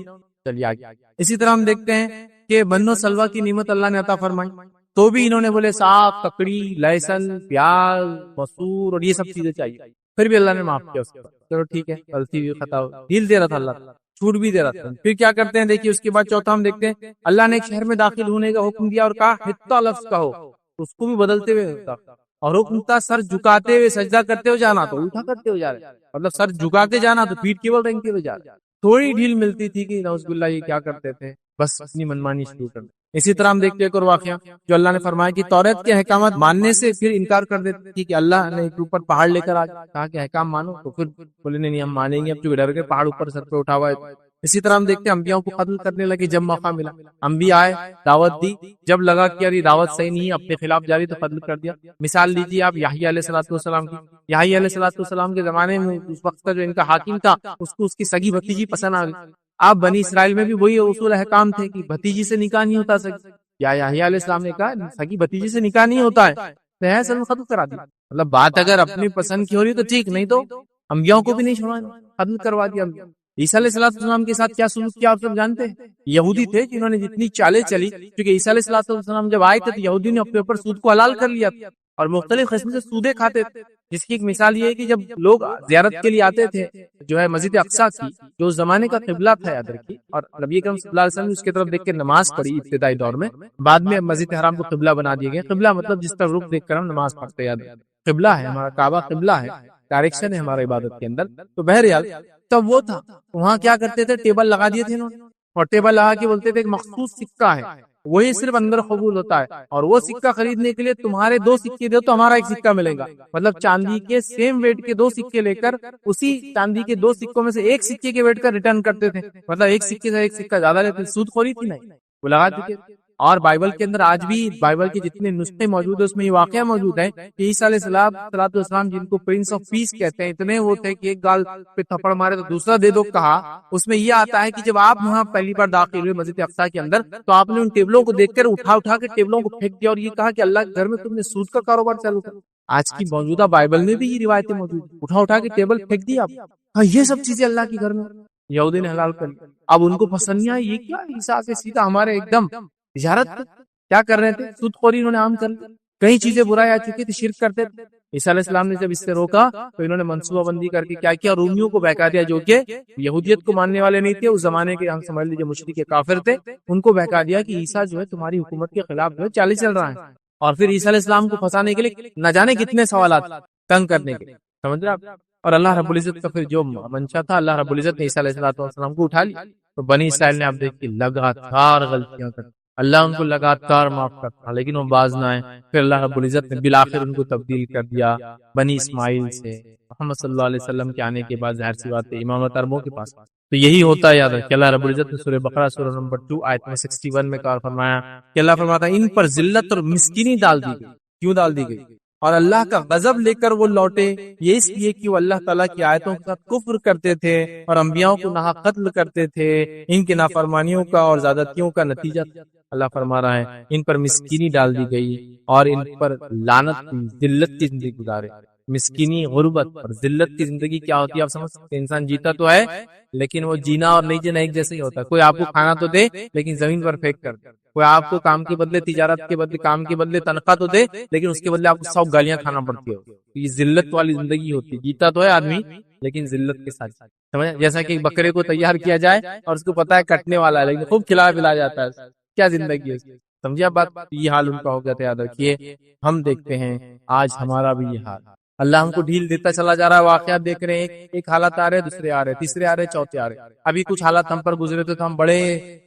A: چلیے آگے، اسی طرح ہم دیکھتے ہیں کہ بنو سلوہ کی نعمت اللہ نے عطا فرمائی تو بھی انہوں نے بولے ساگ، ککڑی، لہسن، پیاز، مسور اور یہ سب چیزیں چاہیے، پھر بھی اللہ نے معاف کیا اس کو، چلو ٹھیک ہے، غلطی ہوئی، خطا ہو، دل دے رہا تھا اللہ، چھوٹ بھی دے رہا تھا۔ پھر کیا کرتے ہیں دیکھیے، اس کے بعد چوتھا ہم دیکھتے ہیں، اللہ نے ایک شہر میں داخل ہونے کا حکم دیا اور کہا حطہ لفظ کہو، اس کو بھی بدلتے ہوئے ہوتا، اور حکم تھا سر جھکاتے ہوئے سجدہ کرتے ہوئے جانا، تو الٹا کرتے ہوئے جا رہے، مطلب سر جھکا کے جانا تو پیٹ کیبل رنگتے ہوئے جا رہے۔ تھوڑی ڈھیل ملتی تھی کہ نعوذ باللہ یہ کیا کرتے تھے، بس اپنی منمانی شروع کر۔ اسی طرح ہم دیکھتے ہیں ایک اور واقعہ جو اللہ نے فرمایا کہ توریت کے احکامات ماننے سے پھر انکار کر دیتے تھی، کہ اللہ نے ایک اوپر پہاڑ لے کر کہا کہ احکام مانو، تو پھر بولے نہیں ہم مانیں گے، اب چونکہ ڈر کے پہاڑ اوپر سر پہ اٹھا ہوا ہے۔ اسی طرح ہم دیکھتے ہیں انبیاء کو قتل کرنے لگے جب موقع ملا، انبیاء آئے، دعوت دی، جب لگا کہ یار دعوت صحیح نہیں ہے، اپنے خلاف جاری، تو قتل کر دیا۔ مثال لیجیے آپ یحییٰ علیہ السلام کی، یحییٰ علیہ السلام کے زمانے میں اس وقت کا جو ان کا حاکم تھا اس کو اس کی سگی بھتیجی پسند آ گئی۔ آپ بنی اسرائیل میں بھی وہی اصول احکام تھے کہ بھتیجی سے نکاح نہیں ہوتا، سگی، یا یحییٰ علیہ السلام نے کہا سگی بھتیجی سے نکاح نہیں ہوتا ہے، تو ایسا ختم کرا دیا، مطلب بات اگر اپنی پسند کی ہو رہی تو ٹھیک، نہیں تو انبیاء کو بھی نہیں چھوڑا، ختم کروا دیا۔ عیسیٰ علیہ السلام کے ساتھ کیا سلوک کیا آپ سب جانتے ہیں، یہودی تھے جنہوں نے جتنی چالیں چلی، کیونکہ عیسیٰ علیہ السلام جب آئے تھے تو یہودی نے اپنے اوپر سود کو حلال کر لیا تھا اور مختلف قسم سے سودے کھاتے تھے، جس کی ایک مثال یہ ہے کہ جب لوگ زیارت کے لیے آتے تھے جو ہے مسجد اقصیٰ کی، جو اس زمانے کا قبلہ تھا یاد رکھیے، اور نبی کریم صلی اللہ علیہ وسلم نے اس کی طرف دیکھ کے نماز پڑھی ابتدائی دور میں، بعد میں مسجد حرام کو قبلہ بنا دیا گیا۔ قبلہ مطلب جس طرف رخ دیکھ کر ہم نماز پڑھتے ہیں، یاد قبلہ ہے ہمارا، کعبہ قبلہ ہے، ڈائریکشن ہے ہمارا عبادت کے اندر۔ تو بہرحال تب وہ تھا، وہاں کیا کرتے تھے، ٹیبل لگا دیے تھے انہوں نے، اور ٹیبل لگا کے بولتے تھے ایک مخصوص سکہ ہے وہی صرف اندر قبول ہوتا ہے، اور وہ سکہ خریدنے کے لیے تمہارے 2 سکے دو تو ہمارا 1 سکہ ملے گا، مطلب چاندی کے سیم ویٹ کے 2 سکے لے کر اسی چاندی کے 2 سکوں میں سے 1 سکے کے ویٹ کا ریٹرن کرتے تھے، مطلب 1 سکے سے 1 سکہ زیادہ لیتے، سود خوری تھی نہیں، وہ لگا چکے۔ اور بائبل کے اندر آج بھی بائبل کے جتنے نسخے موجود ہیں اس میں یہ واقعہ موجود ہے کہ عیسیٰ علیہ السلام جن کو پرنس آف پیس کہتے ہیں، اتنے وہ تھے کہ ایک گال پہ تھپڑ مارے تو دوسرا دے دو کہا۔ اس میں یہ آتا ہے کہ جب آپ وہاں پہلی بار داخل ہوئے مسجد اقصیٰ کے اندر تو آپ نے ان ٹیبلوں کو دیکھ کر اٹھا کے ٹیبلوں کو پھینک دیا اور یہ کہا کہ اللہ کے گھر میں تم نے سود کا کاروبار چالو کر۔ آج کی موجودہ بائبل میں بھی یہ روایتیں موجود ہیں، اٹھا کے ٹیبل پھینک دیا آپ، ہاں یہ سب چیزیں اللہ کے گھر میں یہودی نے حلال کر لی۔ اب ان کو پسند نہیں آئی، یہ کیا عیسیٰ کے سیدھا ہمارے ایک دم تجارت کیا کر رہے تھے، سود خوری انہوں نے عام کر لی، کئی چیزیں برائی آ چکی تھی، شرک کرتے تھے۔ عیسیٰ علیہ السلام نے جب اس سے روکا تو انہوں نے منصوبہ بندی کر کے کیا کیا، رومیوں کو بہکا دیا جو کہ یہودیت کو ماننے والے نہیں تھے، اس زمانے کے ہم سمجھ لیجیے مشرک کافر تھے، ان کو بہکا دیا کہ عیسیٰ جو ہے تمہاری حکومت کے خلاف جو ہے چالی چل رہا ہے، اور پھر عیسیٰ علیہ السلام کو پھنسانے کے لیے نہ جانے کتنے سوالات تنگ کرنے کے لیے، سمجھ رہے آپ۔ اور اللہ رب العزت کا پھر جو منشا تھا، اللہ رب العزت نے عیسیٰ علیہ السلام کو اٹھا لیا، تو بنی اسرائیل نے آپ دیکھیے لگاتار غلطیاں کرتی، اللہ ان کو لگاتار معاف کرتا لیکن وہ باز نہ آئے، پھر اللہ رب العزت نے بالآخر ان کو تبدیل کر دیا بنی اسماعیل سے محمد صلی اللہ علیہ وسلم کے آنے کے بعد، ظاہر سی بات ہے امامت اربوں کے پاس۔ تو یہی ہوتا ہے، یاد رکھیں اللہ رب العزت نے سورہ بقرہ سورہ نمبر 2 آیت میں 61 میں کہا فرمایا کہ اللہ فرماتا ہے ان پر ذلت اور مسکینی ڈال دی گئی۔ کیوں ڈال دی گئی؟ اور اللہ کا غضب لے کر وہ لوٹے، یہ اس لیے کہ وہ اللہ تعالیٰ کی آیتوں کا کفر کرتے تھے اور انبیاءوں کو ناحق قتل کرتے تھے۔ ان کی نافرمانیوں کا اور زیادتیوں کا نتیجہ اللہ فرما رہا ہے ان پر مسکینی ڈال دی گئی اور ان پر لعنت کی، ذلت کی زندگی گزارے۔ مسکینی، غربت اور ذلت کی زندگی کیا ہوتی ہے آپ سمجھ سکتے ہیں؟ انسان جیتا تو ہے لیکن وہ جینا اور نہیں جینا ایک جیسا ہی ہوتا ہے۔ کوئی آپ کو کھانا تو دے لیکن زمین پر پھینک کر دے، کوئی آپ کو کام کے بدلے، تجارت کے بدلے، کام کے بدلے تنخواہ تو دے لیکن اس کے بدلے آپ کو 100 گالیاں کھانا پڑتی ہے۔ یہ ذلت والی زندگی ہوتی ہے۔ جیتا تو ہے آدمی لیکن ذلت کے ساتھ، سمجھ؟ جیسا کہ بکرے کو تیار کیا جائے اور اس کو پتا ہے کٹنے والا ہے لیکن خوب کھلایا پلایا جاتا ہے، کیا زندگی ہے اس کی؟ سمجھے بات؟ یہ حال ان کا ہو گیا تھا، یاد رکھیے۔ ہم دیکھتے ہیں آج ہمارا بھی یہ حال، اللہ ہم کو ڈھیل دیتا چلا جا رہا ہے۔ واقعات دیکھ رہے ہیں، ایک حالات آ رہے، دوسرے آ رہے، تیسرے آ رہے، چوتھے آ رہے۔ ابھی کچھ حالات ہم پر گزرے تھے تو ہم بڑے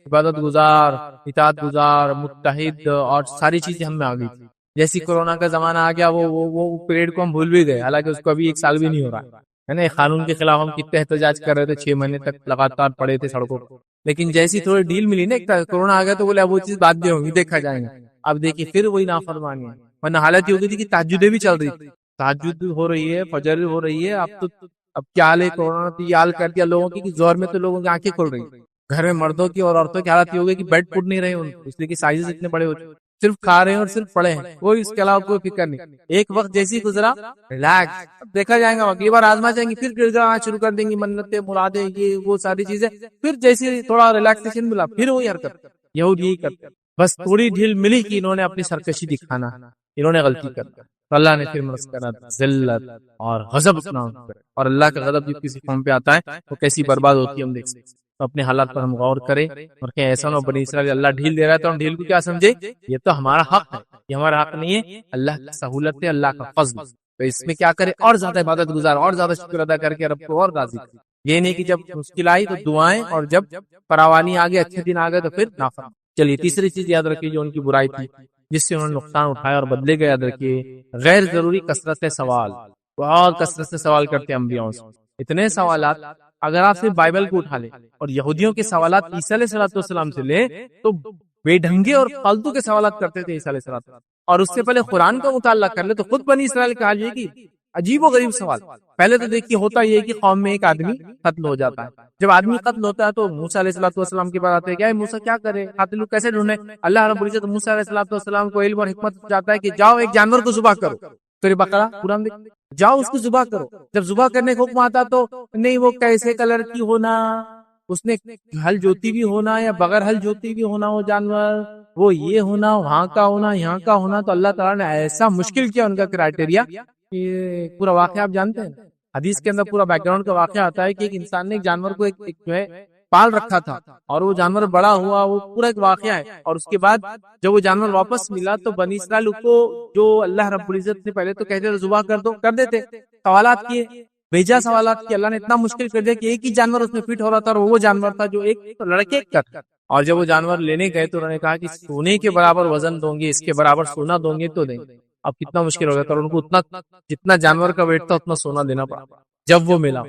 A: عبادت گزار، اطاعت گزار، متحد اور ساری چیزیں ہم میں آ گئی تھی۔ جیسی کورونا کا زمانہ آ گیا وہ پیریڈ کو ہم بھول بھی گئے، حالانکہ اس کو ابھی 1 سال بھی نہیں ہو رہا ہے نا۔ قانون کے خلاف ہم کتنے احتجاج کر رہے تھے، 6 مہینے تک لگاتار پڑے تھے سڑکوں پر، لیکن جیسی تھوڑی ڈیل ملی نا، ایک کورونا آ گیا تو بولے اب وہ چیز بعد میں ہوگی، دیکھا جائے گا۔ اب دیکھیے پھر وہی نافرمانی ہے، ورنہ حالت یہ ہو گئی تھی کہ تہجدیں بھی چل رہی تھی، تہجد بھی ہو رہی ہے، فجر بھی ہو رہی ہے۔ اب کیا حال ہے، کورونا تو یہ حال کر دیا لوگوں کی کہ زور میں تو لوگوں کی آنکھیں کھل رہی، گھر میں مردوں کی اور عورتوں کی حالت یہ ہو گئی کہ بیڈ پٹ نہیں رہے ان کو، اس لیے کہ سائزز اتنے بڑے ہو چکے، صرف کھا رہے ہیں اور صرف پڑے ہیں، کوئی اس کے علاوہ کوئی فکر نہیں۔ ایک وقت جیسی گزرا ریلیکس، اب دیکھا جائے گا، اگلی بار آزما جائیں گے، پھر گر گرانا شروع کر دیں گی، منتیں مرادیں یہ وہ ساری چیزیں، پھر جیسی تھوڑا ریلیکسیشن ملا پھر وہی حرکت، یہود یہی کرتے، بس تھوڑی ڈھیل ملی کہ انہوں نے اپنی سرکشی دکھانا، انہوں نے غلطی کر دی، تو اللہ نے پھر مسکنت، ذلت اور غضب اپنا، اور اللہ کا غضب جب کسی قوم پہ آتا ہے تو کیسی برباد ہوتی ہے ہم دیکھ سکتے ہیں۔ تو اپنے حالات پر ہم غور کریں اور کہ ایسا نہ بنی اسرائیل اللہ ڈھیل دے رہا ہے تو ہم ڈھیل کو کیا سمجھے، یہ تو ہمارا حق ہے، یہ ہمارا حق نہیں ہے، اللہ کی سہولت ہے، اللہ کا فضل، تو اس میں کیا کرے، اور زیادہ عبادت گزار، اور زیادہ شکر ادا کر کے رب کو اور راضی کرے۔ یہ نہیں کہ جب مشکل آئی تو دعائیں، اور جب فراوانی آ گئے، اچھے دن آ گئے تو پھر نافرمانی۔ چلیے تیسری چیز یاد رکھیے جو ان کی برائی تھی جس سے انہوں نے نقصان اٹھایا اور بدلے گئے، یاد رکھیے غیر ضروری کثرت سوال، بہت کثرت سے سوال کرتے ہیں انبیاء سے، اتنے سوالات۔ اگر آپ صرف بائبل کو اٹھا لیں اور یہودیوں کے سوالات عیسیٰ علیہ السلام سے لیں تو بے ڈھنگے اور فالتو کے سوالات کرتے تھے عیسیٰ علیہ السلام، اور اس سے پہلے قرآن کا مطالعہ کر لے تو خود بنی اسرائیل کا حال یہ کہ عجیب و غریب سوال۔ پہلے تو دیکھیے ہوتا یہ کہ قوم میں ایک آدمی قتل ہو جاتا ہے، جب آدمی قتل ہوتا ہے تو موسیٰ علیہ السلام کے پاس آتے ہیں، کیا موسیٰ کیا کرے، قاتل کیسے ڈھونڈے؟ اللہ رب العزت موسیٰ علیہ السلام کو علم اور حکمت جاتا ہے کہ جاؤ ایک جانور کو ذبح کرو، سورہ بقرہ قرآن دیکھ، جاؤ اس کو ذبح کرو۔ جب ذبح کرنے کا حکم آتا تو نہیں وہ کیسے کلر کی ہونا، اس نے ہل جوتی بھی ہونا یا بغیر ہل جوتی بھی ہونا، وہ جانور وہ یہ ہونا، وہاں کا ہونا، یہاں کا ہونا، تو اللہ تعالیٰ نے ایسا مشکل کیا ان کا کرائٹیریا کہ پورا واقعہ آپ جانتے ہیں، حدیث کے اندر پورا بیک گراؤنڈ کا واقعہ آتا ہے کہ ایک انسان نے ایک جانور کو ایک جو ہے پال رکھا تھا اور وہ جانور بڑا ہوا، وہ پورا ایک واقعہ ہے، اور اس کے بعد جب وہ جانور واپس ملا تو بنی اسرائیل کو جو اللہ رب العزت نے پہلے تو کہتے تھے ذبح کر دو، کر دیتے، سوالات کیے، بیجا سوالات کیے، اللہ نے اتنا مشکل کر دیا کہ ایک ہی جانور اس میں فٹ ہو رہا تھا، اور وہ جانور تھا جو ایک لڑکے کا، اور جب وہ جانور لینے گئے تو انہوں نے کہا کہ سونے کے برابر وزن دوں گے، اس کے برابر سونا دوں گے تو دیں گے۔ اب کتنا مشکل ہو گیا تھا، اور ان کو اتنا جتنا جانور کا ویٹ تھا اتنا سونا دینا پڑا جب وہ ملا،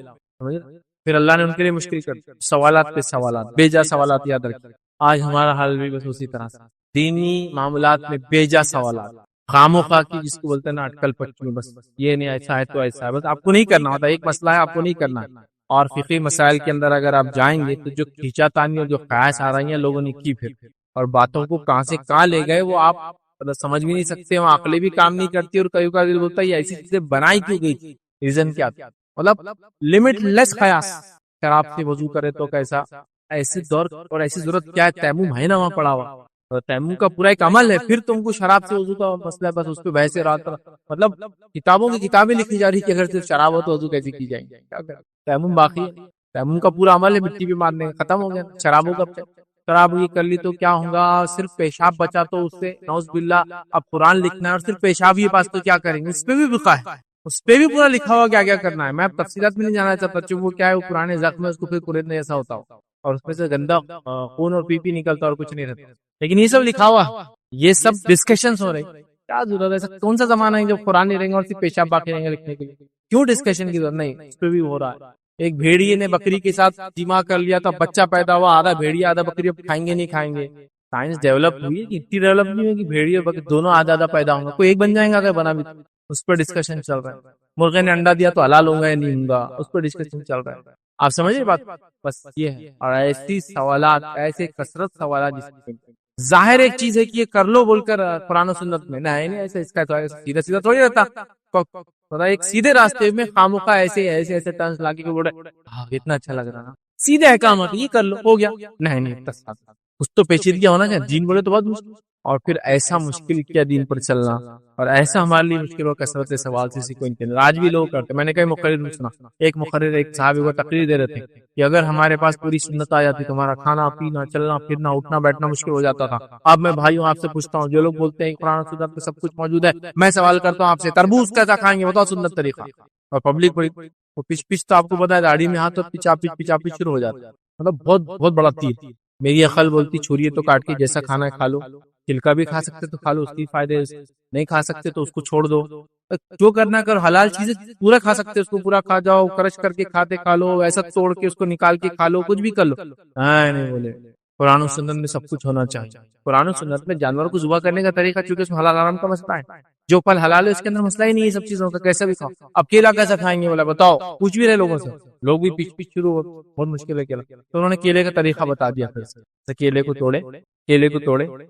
A: پھر اللہ نے ان کے لیے مشکل کر دیا، سوالات پہ سوالات، بیجا سوالات، یاد رکھیں آج ہمارا حال بھی بس اسی طرح سے، دینی معاملات میں بیجا سوالات، خام و خواہ کی جس کو بولتے ہیں نا اٹکل پٹی میں، بس یہ نہیں ایسا ہے تو ایسا ہے، بس آپ کو نہیں کرنا ہوتا، ایک مسئلہ ہے آپ کو نہیں کرنا ہے۔ اور فقہی مسائل کے اندر اگر آپ جائیں گے تو جو کھینچا تانی اور جو قیاس آ رہی ہیں لوگوں نے کی، پھر اور باتوں کو کہاں سے کہاں لے گئے وہ آپ سمجھ بھی نہیں سکتے، وہاں عقلیں بھی کام نہیں کرتی، اور کئی کا دل بولتا ہے یہ ایسی چیزیں بنائی کیوں گئی تھی، ریزن کیا تھا، مطلب لمٹ لیس قیاس، شراب سے وضو کرے تو کیسا، ایسے دور اور ایسی ضرورت کیا ہے، تیمم ہے نا وہاں پڑا ہوا، تیمم کا پورا ایک عمل ہے، پھر تم کو شراب سے وضو کا مسئلہ ہے، بس اس پہ بحث رات، مطلب کتابوں کی کتابیں لکھی جا رہی کہ اگر صرف شراب ہو تو وضو کیسے کی جائیں گے، کیا کریں، تیمم باقی ہے، تیمم کا پورا عمل ہے، مٹی پہ مارنے کا ختم ہو گیا، شرابوں کا شراب یہ کر لی تو کیا ہوگا، صرف پیشاب بچا تو اس سے نعوذ باللہ اب قرآن لکھنا ہے اور صرف پیشاب ہی پاس تو کیا کریں گے، اس پہ بھی بقا ہے، اس پہ بھی پورا لکھا ہوا کیا کیا کرنا ہے، میں اب تفصیلات میں نہیں جانا چاہتا، چونکہ وہ کیا ہے، وہ پرانے زخم ہے، اس کو پھر قریدنے ایسا ہوتا ہو اور اس میں سے گندا خون اور پی نکلتا اور کچھ نہیں رہتا، لیکن یہ سب لکھا ہوا، یہ سب ڈسکشنز ہو رہے، کیا ضرورت ہے، کون سا زمانہ ہے جب قرآن نہیں رہیں گے اور صرف پیشاب باقی رہیں گے لکھنے کے لیے، کیوں ڈسکشن کی ضرورت نہیں، اس پہ بھی ہو رہا ہے۔ ایک بھیڑیے نے بکری کے ساتھ جمع کر لیا تھا، بچہ پیدا ہوا، آدھا بھیڑیا آدھا بکری، اب کھائیں گے نہیں کھائیں گے، سائنس ڈیولپ ہوئی ہے کہ اتنی ڈیولپ نہیں ہوئی کہ بھیڑیے اور بکری دونوں آدھا آدھا پیدا ہوں گا، کوئی ایک بن جائیں گا اگر بنا بھی، اس پر ڈسکشن چل رہا ہے. مرغے نے انڈا دیا تو حلال ہوں گا یا نہیں ہوں گا, اس پر ڈسکشن چل رہا ہے. آپ سمجھے بات؟ بس یہ ہے. اور ایسی سوالات, ایسے کثرت سوالات, جس ظاہر ایک چیز ہے کہ یہ کر لو بول کر قرآن و سنت میں نہیں ایسا, اس کا سیدھا سیدھا تھوڑی رہتا. ایک سیدھے راستے میں خامخواہ ایسے ایسے ایسے ٹرنس لا کے بول رہے اتنا اچھا لگ رہا, سیدھے احکام ہوتے, یہ کر لو ہو گیا. نہیں کچھ تو پیچیدگی ہونا چاہیے. دین بولے تو بہت مشکل, اور پھر ایسا مشکل کیا دین پر چلنا, اور ایسا ہمارے لیے مشکل ہو کثرت سوال سے کوئی نہیں. آج بھی لوگ کرتے. میں نے کئی مقرر میں سنا, ایک مقرر ایک صحابی کو تقریر دے رہے تھے کہ اگر ہمارے پاس پوری سنت آ جاتی تو ہمارا کھانا پینا چلنا پھرنا اٹھنا بیٹھنا مشکل ہو جاتا تھا. اب میں بھائیوں آپ سے پوچھتا ہوں, جو لوگ بولتے ہیں قرآن و سنت میں سب کچھ موجود ہے, میں سوال کرتا ہوں آپ سے, تربوز کیسا کھائیں گے بتاؤ سنت طریقہ. اور پبلک وہ پچ تو آپ کو پتا ہے داڑھی میں ہاتھ تو پچا پچ شروع ہو جاتا ہے. مطلب بہت بڑا تیر. میری عقل بولتی چھری تو کاٹ کے جیسا کھانا ہے کھا لو, چھلکا بھی کھا سکتے تو کھا لو, اس کی فائدے, نہیں کھا سکتے تو اس کو چھوڑ دو, جو کرنا کر. حلال چیزیں پورا کھا سکتے, اس کو پورا کھا جاؤ, کرش کر کے کھاتے کھا لو, ایسا توڑ کے اس کو نکال کے کھا لو, کچھ بھی کر لو. نہیں بولے قرآن و سنت میں سب کچھ ہونا چاہیے. قرآن و سنت میں جانور کو ذبح کرنے کا طریقہ, چونکہ اس میں حلال حرام کا مسئلہ ہے. جو پھل حلال ہے اس کے اندر مسئلہ ہی نہیں ہے سب چیزوں کا, کیسا بھی کھاؤ. اب کیلا کیسا کھائیں گے بولا بتاؤ, پوچھ بھی رہے لوگوں سے, لوگ بھی پیچھ شروع ہو, بہت مشکل ہے کیلا. تو انہوں نے کیلے کا طریقہ بتا دیا. پھر سے کیلے کو توڑے,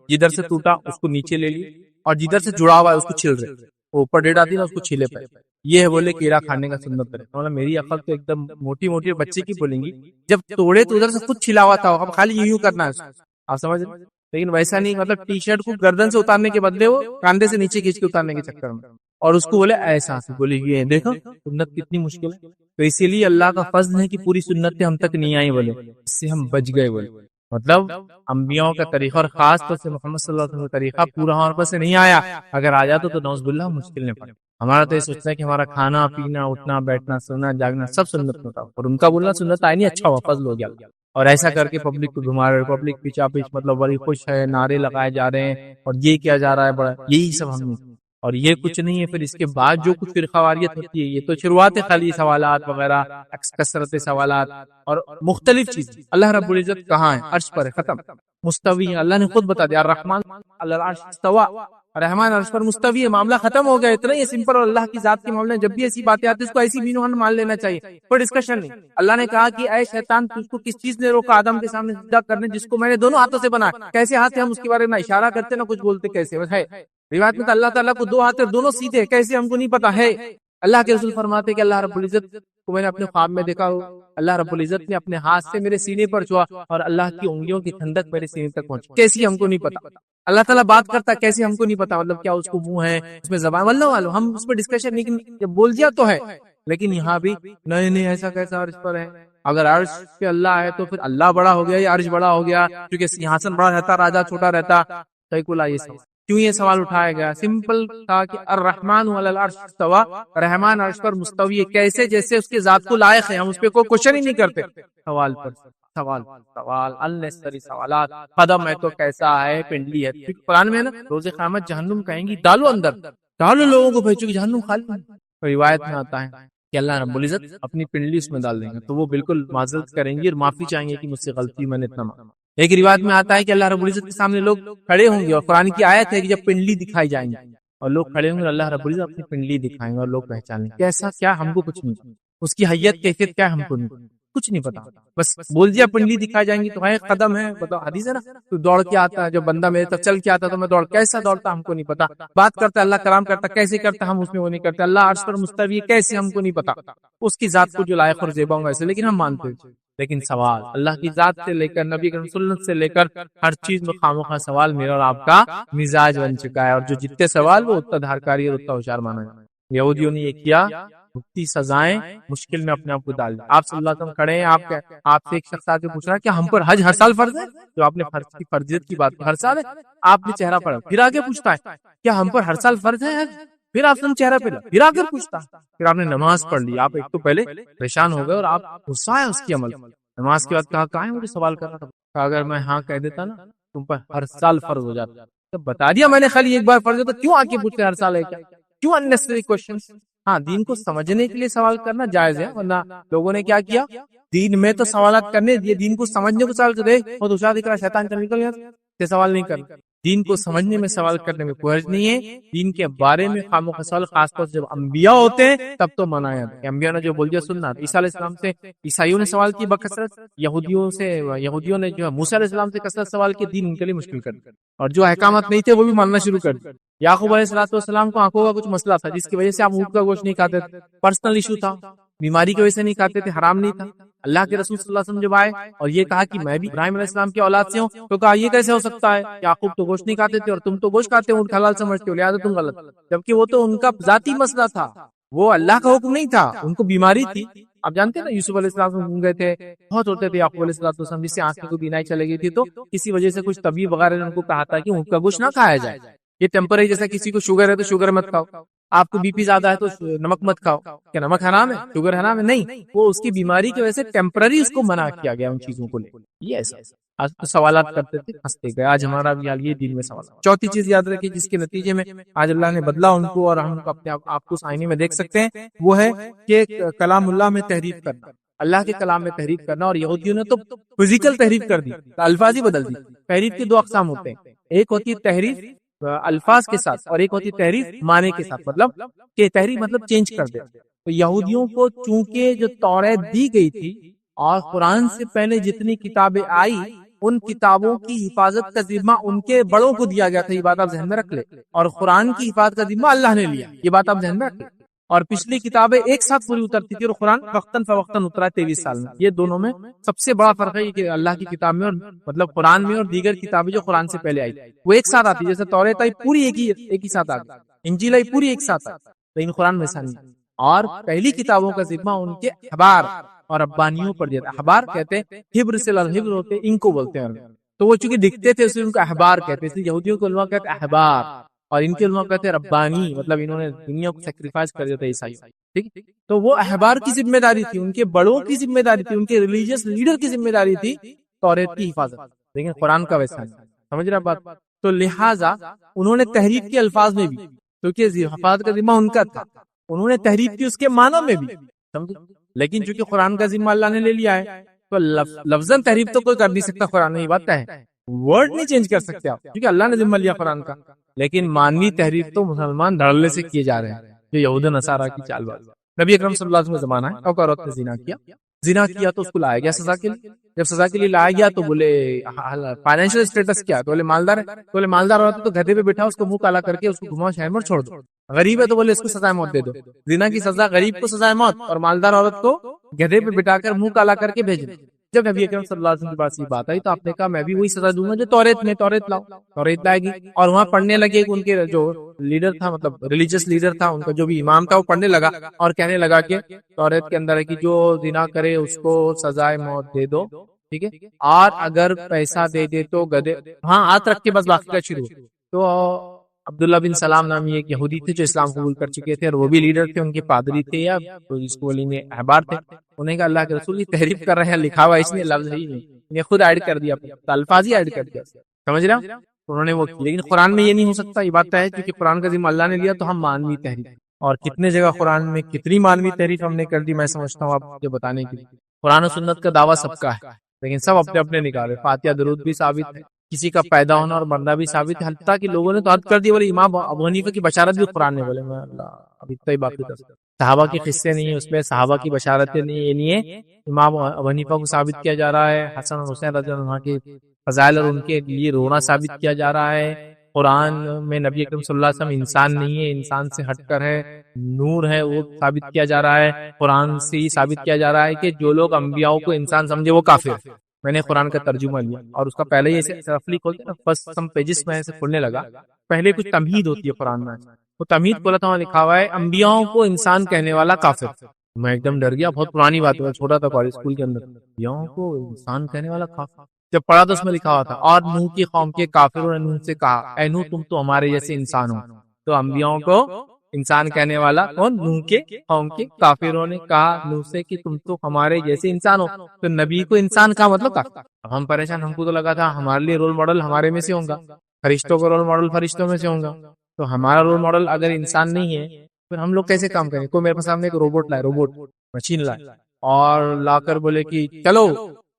A: جدھر سے ٹوٹا اس کو نیچے لے لی, اور جدھر سے جڑا ہوا ہے اس کو چھیل رہے, اوپر ڈیڑھ آتی نا اس کو چھیلے پہ. یہ ہے بولے کیلا کھانے کا سنت ہے. میری عقل تو ایک دم موٹی بچے کی بولیں گی, جب توڑے تو ادھر سے کچھ چھلا ہوا تھا, اب خالی یوں کرنا ہے, آپ سمجھ رہے. لیکن ویسا نہیں, مطلب ٹی شرٹ کو گردن سے اتارنے کے بدلے وہ کاندھے سے نیچے کھینچ کے اتارنے کے چکر میں, اور اس کو بولے ایسا. بولے یہ دیکھو سنت کتنی مشکل ہے. تو اسی لیے اللہ کا فضل ہے کہ پوری سنتیں ہم تک نہیں آئی, بولے اس سے ہم بچ گئے. بولے مطلب انبیاء کا طریقہ, اور خاص طور سے محمد صلی اللہ علیہ وسلم کا طریقہ پورا ہمارے پاس سے نہیں آیا. اگر آ جاتا تو نعوذ باللہ مشکل نہیں پڑے. ہمارا تو یہ سوچتا ہے کہ ہمارا کھانا پینا اٹھنا بیٹھنا سونا جاگنا سب سنت میں ہوتا, اور ان کا بولنا سنت آئی نہیں, اچھا ہوا فضل ہو گیا. اور ایسا کر کے پبلک کو گھما رہے, پبلک پیچھا پیچھ, مطلب بڑی خوش ہے, نعرے لگائے جا رہے ہیں, اور یہ کیا جا رہا ہے بڑا, یہی سب ہم. اور یہ کچھ نہیں ہے. پھر اس کے بعد جو کچھ فرقواریت ہوتی ہے, یہ تو شروعات ہے, خالی سوالات وغیرہ, کثرت سوالات اور مختلف چیزیں. اللہ رب العزت کہاں ہے؟ عرش پر ہے, ختم. مستوی ہے, اللہ نے خود بتا دیا, الرحمن علی العرش استوى, رحمان عرش پر مستوی ہے, معاملہ ختم ہو گیا. اتنا ہی سمپل. اور اللہ کی ذات کے معاملے میں جب بھی ایسی باتیں آتی ہیں اس کو ایسی مینو مان لینا چاہیے, کوئی ڈسکشن نہیں. اللہ نے کہا کہ اے شیطان تجھ کو کس چیز نے روکا آدم کے سامنے سجدہ کرنے, جس کو میں نے دونوں ہاتھوں سے بنایا. کیسے ہاتھ ہیں ہم اس کے بارے میں اشارہ کرتے نہ کچھ بولتے, کیسے ہے روایت میں تو اللہ تعالیٰ کو دو ہاتھ دونوں سیدھے, کیسے ہم کو نہیں پتا ہے. اللہ کے رسول فرماتے کہ اللہ رب العزت کو میں نے اپنے خواب میں دیکھا, اللہ رب العزت نے اپنے ہاتھ سے میرے سینے پر چھوا, اور اللہ کی انگلیوں کی ٹھنڈک میرے سینے تک پہنچی. کیسی ہم کو نہیں پتا. اللہ تعالیٰ بات کرتا کیسے ہم کو نہیں پتا, مطلب کیا اس کو منہ ہے, اس میں زبان, واللہ والو, ہم اس پہ ڈسکشن نہیں, بول دیا تو ہے. لیکن یہاں بھی نہیں ایسا کیسا عرش پر ہے. اگر عرش پہ اللہ ہے تو پھر اللہ بڑا ہو گیا یا عرش بڑا ہو گیا, کیونکہ سنہاسن بڑا رہتا, راجا چھوٹا رہتا. کیوں یہ سوال اٹھایا گیا؟ سمپل تھا کہ الرحمن علی العرش استوى, رحمان عرش پر مستوی ہے, کیسے جیسے اس کے ذات کو لائق ہے, ہم اس پہ کوئی کوشچن ہی نہیں کرتے. سوال پر سوال النسری سوالات. قدم ہے تو کیسا ہے, پنڈلی ہے. قرآن میں نا روز قیامت جہنم کہیں گی ڈالو اندر, ڈالو لوگوں کو بھیجو کہ جہنم خالی. روایت میں آتا ہے کہ اللہ رب العزت اپنی پنڈلی اس میں ڈال دیں گے, تو وہ بالکل معذرت کریں گے اور معافی چاہیں گے کہ مجھ سے غلطی, میں نے اتنا مانا. ایک روایت میں آتا ہے کہ اللہ رب العزت کے سامنے لوگ کھڑے ہوں گے, اور قرآن کی آیت ہے کہ جب پنڈلی دکھائی جائیں گے اور لوگ کھڑے ہوں گے, اللہ رب العزت اپنی پنڈلی دکھائیں گے اور لوگ پہچانیں گے. کیسا کیا ہم کو کچھ نہیں, اس کی حیت کیفیت کیا ہم کو کچھ نہیں پتا. بس بول دیا پنڈلی دکھائی جائیں گی, تو ہے قدم ہے, بتاؤ حدیث ہے نا, تو دوڑ کے آتا ہے, جو بندہ میرے طرف چل کے آتا تو میں دوڑ, کیسا دوڑتا ہم کو نہیں پتا. بات کرتا اللہ کلام کرتا, کیسے کرتا ہم اس میں وہ نہیں کرتے. اللہ عرش پر مستوی کیسے ہم کو نہیں پتا, اس کی ذات کو جو لائق اور زیبا ہوں ایسے, لیکن ہم مانتے. لیکن سوال اللہ کی ذات سے لے کر نبی کی سنت سے لے کر ہر چیز میں خامخواہ سوال میرا اور آپ کا مزاج بن چکا ہے, اور جو جتنے سوال وہ اتنا دھارکاری اور اتنا ہوشیار مانا ہے. یہودیوں نے یہ کیا, اتنی سزائیں مشکل میں اپنے آپ کو ڈال دی. آپ صلی اللہ علیہ وسلم کھڑے ہیں, آپ سے ایک شخص آ کے پوچھ رہا ہے کہ ہم پر حج ہر سال فرض ہے, جو آپ نے فرض کی فرضیت کی بات کی, ہر سال ہے. آپ نے چہرہ پڑھا, پھر آگے پوچھتا ہے کیا ہم پر ہر سال فرض ہے حج, پھر آپ نے چہرہ پہ پھر آ کر پوچھتا, پھر آپ نے نماز پڑھ لی. آپ ایک تو پہلے پریشان ہو گئے اور آپ غصہ ہے اس کی عمل. نماز کے بعد کہا کہاں ہے مجھے سوال کر رہا تھا, اگر میں ہاں کہہ دیتا نا تم پر ہر سال فرض ہو جاتا, تو بتا دیا میں نے خالی ایک بار فرض ہوتا, کیوں آ کے پوچھتے ہر سال ہے کیا, کیوں unnecessary questions. ہاں دین کو سمجھنے کے لیے سوال کرنا جائز ہے, ورنہ لوگوں نے کیا کیا, دین میں تو سوالات کرنے دیے, دین کو سمجھنے کو سوال کرے, اور دوسرا دکھ رہا شیطان کا نکل گیا, سوال نہیں کرنا. دین کو سمجھنے میں سوال کرنے میں کوئی حرج نہیں ہے. دین کے بارے میں خام و خصال خاص طور سے جب انبیاء ہوتے ہیں تب تو منایا ہے. انبیاء نے جو بول دیا سننا. عیسیٰ علیہ السلام سے عیسائیوں نے سوال کی بکثرت، یہودیوں نے جو ہے موسیٰ علیہ السلام سے کثرت سوال کی. دین ان کے لیے مشکل کر دیا، اور جو احکامات نہیں تھے وہ بھی ماننا شروع کر دیا. یعقوب علیہ السلام کو آنکھوں کا کچھ مسئلہ تھا جس کی وجہ سے آپ اونٹ کا گوشت نہیں کھاتے تھے، پرسنل ایشو تھا، بیماری کی وجہ سے نہیں کھاتے تھے، حرام نہیں تھا. اللہ کے رسول صلی اللہ علیہ وسلم جب آئے اور یہ کہا کہ میں بھی ابراہیم علیہ السلام کی اولاد سے ہوں، تو کہا یہ کیسے ہو سکتا ہے، یعقوب تو گوشت نہیں کھاتے تھے اور تم تو گوشت کھاتے ہو، اونٹ حلال سمجھتے ہو، لہٰذا تم غلط. جبکہ وہ تو ان کا ذاتی مسئلہ تھا، وہ اللہ کا حکم نہیں تھا، ان کو بیماری تھی. آپ جانتے ہیں نا یوسف علیہ السلام گھوم گئے تھے، بہت ہوتے تھے یعقوب علیہ السلام جس سے آنکھوں کو بینائی چلے گئی تھی، تو کسی وجہ سے کچھ طبیب وغیرہ نے ان کو کہا تھا کہ اونٹ کا گوشت نہ کھایا جائے. یہ ٹیمپرری، جیسا کسی کو شوگر ہے تو شوگر مت کھاؤ، آپ کو بی پی زیادہ ہے تو نمک مت کھاؤ. کیا نمک حرام ہے، شوگر حرام ہے؟ نہیں، وہ اس کی بیماری کی وجہ سے ٹیمپرری اس کو منع کیا گیا ان چیزوں کو لے. یہ ایسا آج تو سوالات کرتے تھے، ہنستے گئے. آج ہمارا بھی حال یہ دین میں سوال. چوتھی چیز یاد رکھیے جس کے نتیجے میں آج اللہ نے بدلا ان کو اور ہم اپنے آپ کو آئینے میں دیکھ سکتے ہیں، وہ ہے کہ کلام اللہ میں تحریف کرنا، اللہ کے کلام میں تحریف کرنا. اور یہودیوں نے تو فزیکل تحریف کر دی، الفاظ ہی بدل دی. تحریف کی دو اقسام ہوتے ہیں، ایک ہوتی ہے تحریف الفاظ کے ساتھ اور ایک ہوتی تحریف معنی کے ساتھ. مطلب کہ تحریف مطلب چینج کر دے. تو یہودیوں کو چونکہ جو توریت دی گئی تھی اور قرآن سے پہلے جتنی کتابیں آئی ان کتابوں کی حفاظت کا ذمہ ان کے بڑوں کو دیا گیا تھا، یہ بات آپ ذہن میں رکھ لیں. اور قرآن کی حفاظت کا ذمہ اللہ نے لیا، یہ بات آپ ذہن میں رکھ لیں. اور پچھلی کتابیں ایک ساتھ پوری اترتی تھی اور قرآن وقتاً فوقتاً اترا 23 سال میں. یہ دونوں میں سب سے بڑا فرق ہے کہ اللہ کی کتاب میں اور مطلب قرآن میں اور دیگر کتابیں جو قرآن سے پہلے آئی وہ ایک ساتھ آتی. جیسے توریت آئی پوری ایک ہی ساتھ آتی، انجیل آئی پوری ایک ساتھ آتی، لیکن قرآن میں ایسا نہیں. اور پہلی کتابوں کا ذمہ ان کے احبار اور ربانیوں پر دیا تھا. احبار کہتے ہیں ہبر سے الحبر ہوتے ہیں، ان کو بولتے ہیں. تو وہ چونکہ دکھتے تھے اس لیے ان کو احبار کہتے تھے. یہودیوں کو علماء کہتے ہیں احبار اور ان کے علماء کہتے ہیں ربانی، مطلب انہوں نے دنیا کو سیکریفائز کر دیا تھا عیسائی. ٹھیک، تو وہ احبار کی ذمہ داری تھی، ان کے بڑوں کی ذمہ داری تھی، ان کے ریلیجیس لیڈر کی ذمہ داری تھی توریت کی حفاظت. لیکن قرآن کا ویسا نہیں. سمجھ رہے بات؟ تو لہٰذا انہوں نے تحریف کے الفاظ میں بھی، کیونکہ حفاظت کا ذمہ ان کا تھا، انہوں نے تحریف کی اس کے معنوں میں بھی. سمجھ؟ لیکن چونکہ قرآن کا ذمہ اللہ نے لے لیا ہے تو لفظاً تحریف تو کوئی کر نہیں سکتا. قرآن میں یہ بات ہے، ورڈ نہیں چینج کر سکتے آپ، کیونکہ اللہ نے ذمہ لیا قرآن کا. لیکن مانوی تحریف تو مسلمان دھڑلے سے کیے جا رہے ہیں، جو یہود نصارہ کی چال باز. نبی اکرم صلی اللہ علیہ وسلم زمانہ ہے، ایک عورت نے زنا کیا تو اس کو لایا گیا سزا کے لیے. جب سزا کے لیے لایا گیا تو بولے فائنینشیل اسٹیٹس کیا، تو بولے مالدار ہے. تو بولے مالدار عورت تو گدھے پہ بیٹھا اس کو منہ کالا کر کے اس کو گھما شہر میں چھوڑ دو. غریب ہے تو بولے اس کو سزائے موت دے دو. زنا کی سزا غریب کو سزائے موت اور مالدار عورت کو گدھے پہ بٹھا کر منہ کالا کر کے بھیج دو. جب نبی اکرم صلی اللہ علیہ وسلم کے پاس یہ بات آئی تو آپ نے کہا میں بھی وہی سزا دوں گا جو توریت لاؤ. توریت لائے گی اور وہاں پڑھنے لگے ان کے جو لیڈر تھا، مطلب ریلیجیس لیڈر تھا، ان کا جو بھی امام تھا وہ پڑھنے لگا اور کہنے لگا کہ توریت کے اندر ہے کہ جو زنا کرے اس کو سزائے موت دے دو. ٹھیک ہے، اور اگر پیسہ دے دے تو گدھے، ہاں ہاتھ رکھ کے بس باقی کا شروع. تو عبداللہ بن سلام نامی ایک یہودی تھے جو اسلام قبول کر چکے تھے اور وہ بھی لیڈر تھے، ان کے پادری تھے یا اس کو میں احبار تھے. انہیں کہا اللہ کے رسول یہ تحریف کر رہے ہیں، لکھا ہوا اس نے لفظ ہی نہیں، انہیں خود ایڈ کر دیا، الفاظ ہی ایڈ کر دیا. سمجھ رہے ہیں؟ انہوں نے وہ کی. لیکن قرآن میں یہ نہیں ہو سکتا. یہ بات ہے کیونکہ قرآن کا ذمہ اللہ نے لیا تو ہم مانوی تحریف، اور کتنے جگہ قرآن میں کتنی مانوی تحریف ہم نے کر دی میں سمجھتا ہوں آپ کو بتانے کے لیے. قرآن و سنت کا دعویٰ سب کا ہے لیکن سب اپنے اپنے نکالے. فاتحہ درود بھی ثابت ہے، کسی کا پیدا ہونا اور مرنا بھی ثابت ہے، حتیٰ کہ لوگوں نے تو حد کر دی بولے امام ابو حنیفہ کی بشارت بھی قرآن نے بولے. میں اللہ ابھی اتنا ہی باقی تھا. صحابہ کے قصے نہیں ہیں اس میں، صحابہ کی بشارتیں نہیں، یہ نہیں ہے. امام ابو حنیفہ کو ثابت کیا جا رہا ہے، حسن اور حسین رضی اللہ عنہ کے فضائل اور ان کے لیے رونا ثابت کیا جا رہا ہے. قرآن میں نبی اکرم صلی اللہ علیہ وسلم انسان نہیں ہے، انسان سے ہٹ کر ہے، نور ہے، وہ ثابت کیا جا رہا ہے. قرآن سے یہ ثابت کیا جا رہا ہے کہ جو لوگ انبیاء کو انسان سمجھے وہ کافر. میں نے قرآن کا ترجمہ لیا اور اس کا پہلے ہی ایسے رفلی کھولتے نا، فرسٹ سم پیجز میں ایسے کھولنے لگا. پہلے کچھ تمہید ہوتی ہے قرآن میں، وہ تمہید کھولا تھا، وہاں لکھا ہوا ہے انبیاء کو انسان کہنے والا کافر. میں ایک دم ڈر گیا، بہت پرانی بات ہے، چھوٹا تھا کالج اسکول کے اندر. انبیاء کو انسان کہنے والا کافر، جب پڑھا تو اس میں لکھا ہوا تھا اور نوح کی قوم کے کافروں نے نوح سے کہا اے نوح تم تو ہمارے جیسے انسان ہو. تو انبیاء کو انسان کہنے والا کون؟ نوح کے قوم کے کافروں نے کہا نوح سے کہ تم تو ہمارے جیسے انسان ہو. تو نبی کو انسان کا مطلب کافر. ہم پریشان، ہم کو تو لگا تھا ہمارے لیے رول ماڈل ہمارے میں سے ہوگا، فرشتوں کا رول ماڈل فرشتوں میں سے ہوگا. تو ہمارا رول ماڈل اگر انسان نہیں ہے پھر ہم لوگ کیسے کام کریں؟ کوئی میرے سامنے ایک روبوٹ لائے، روبوٹ مشین لائے اور لا کر بولے کہ چلو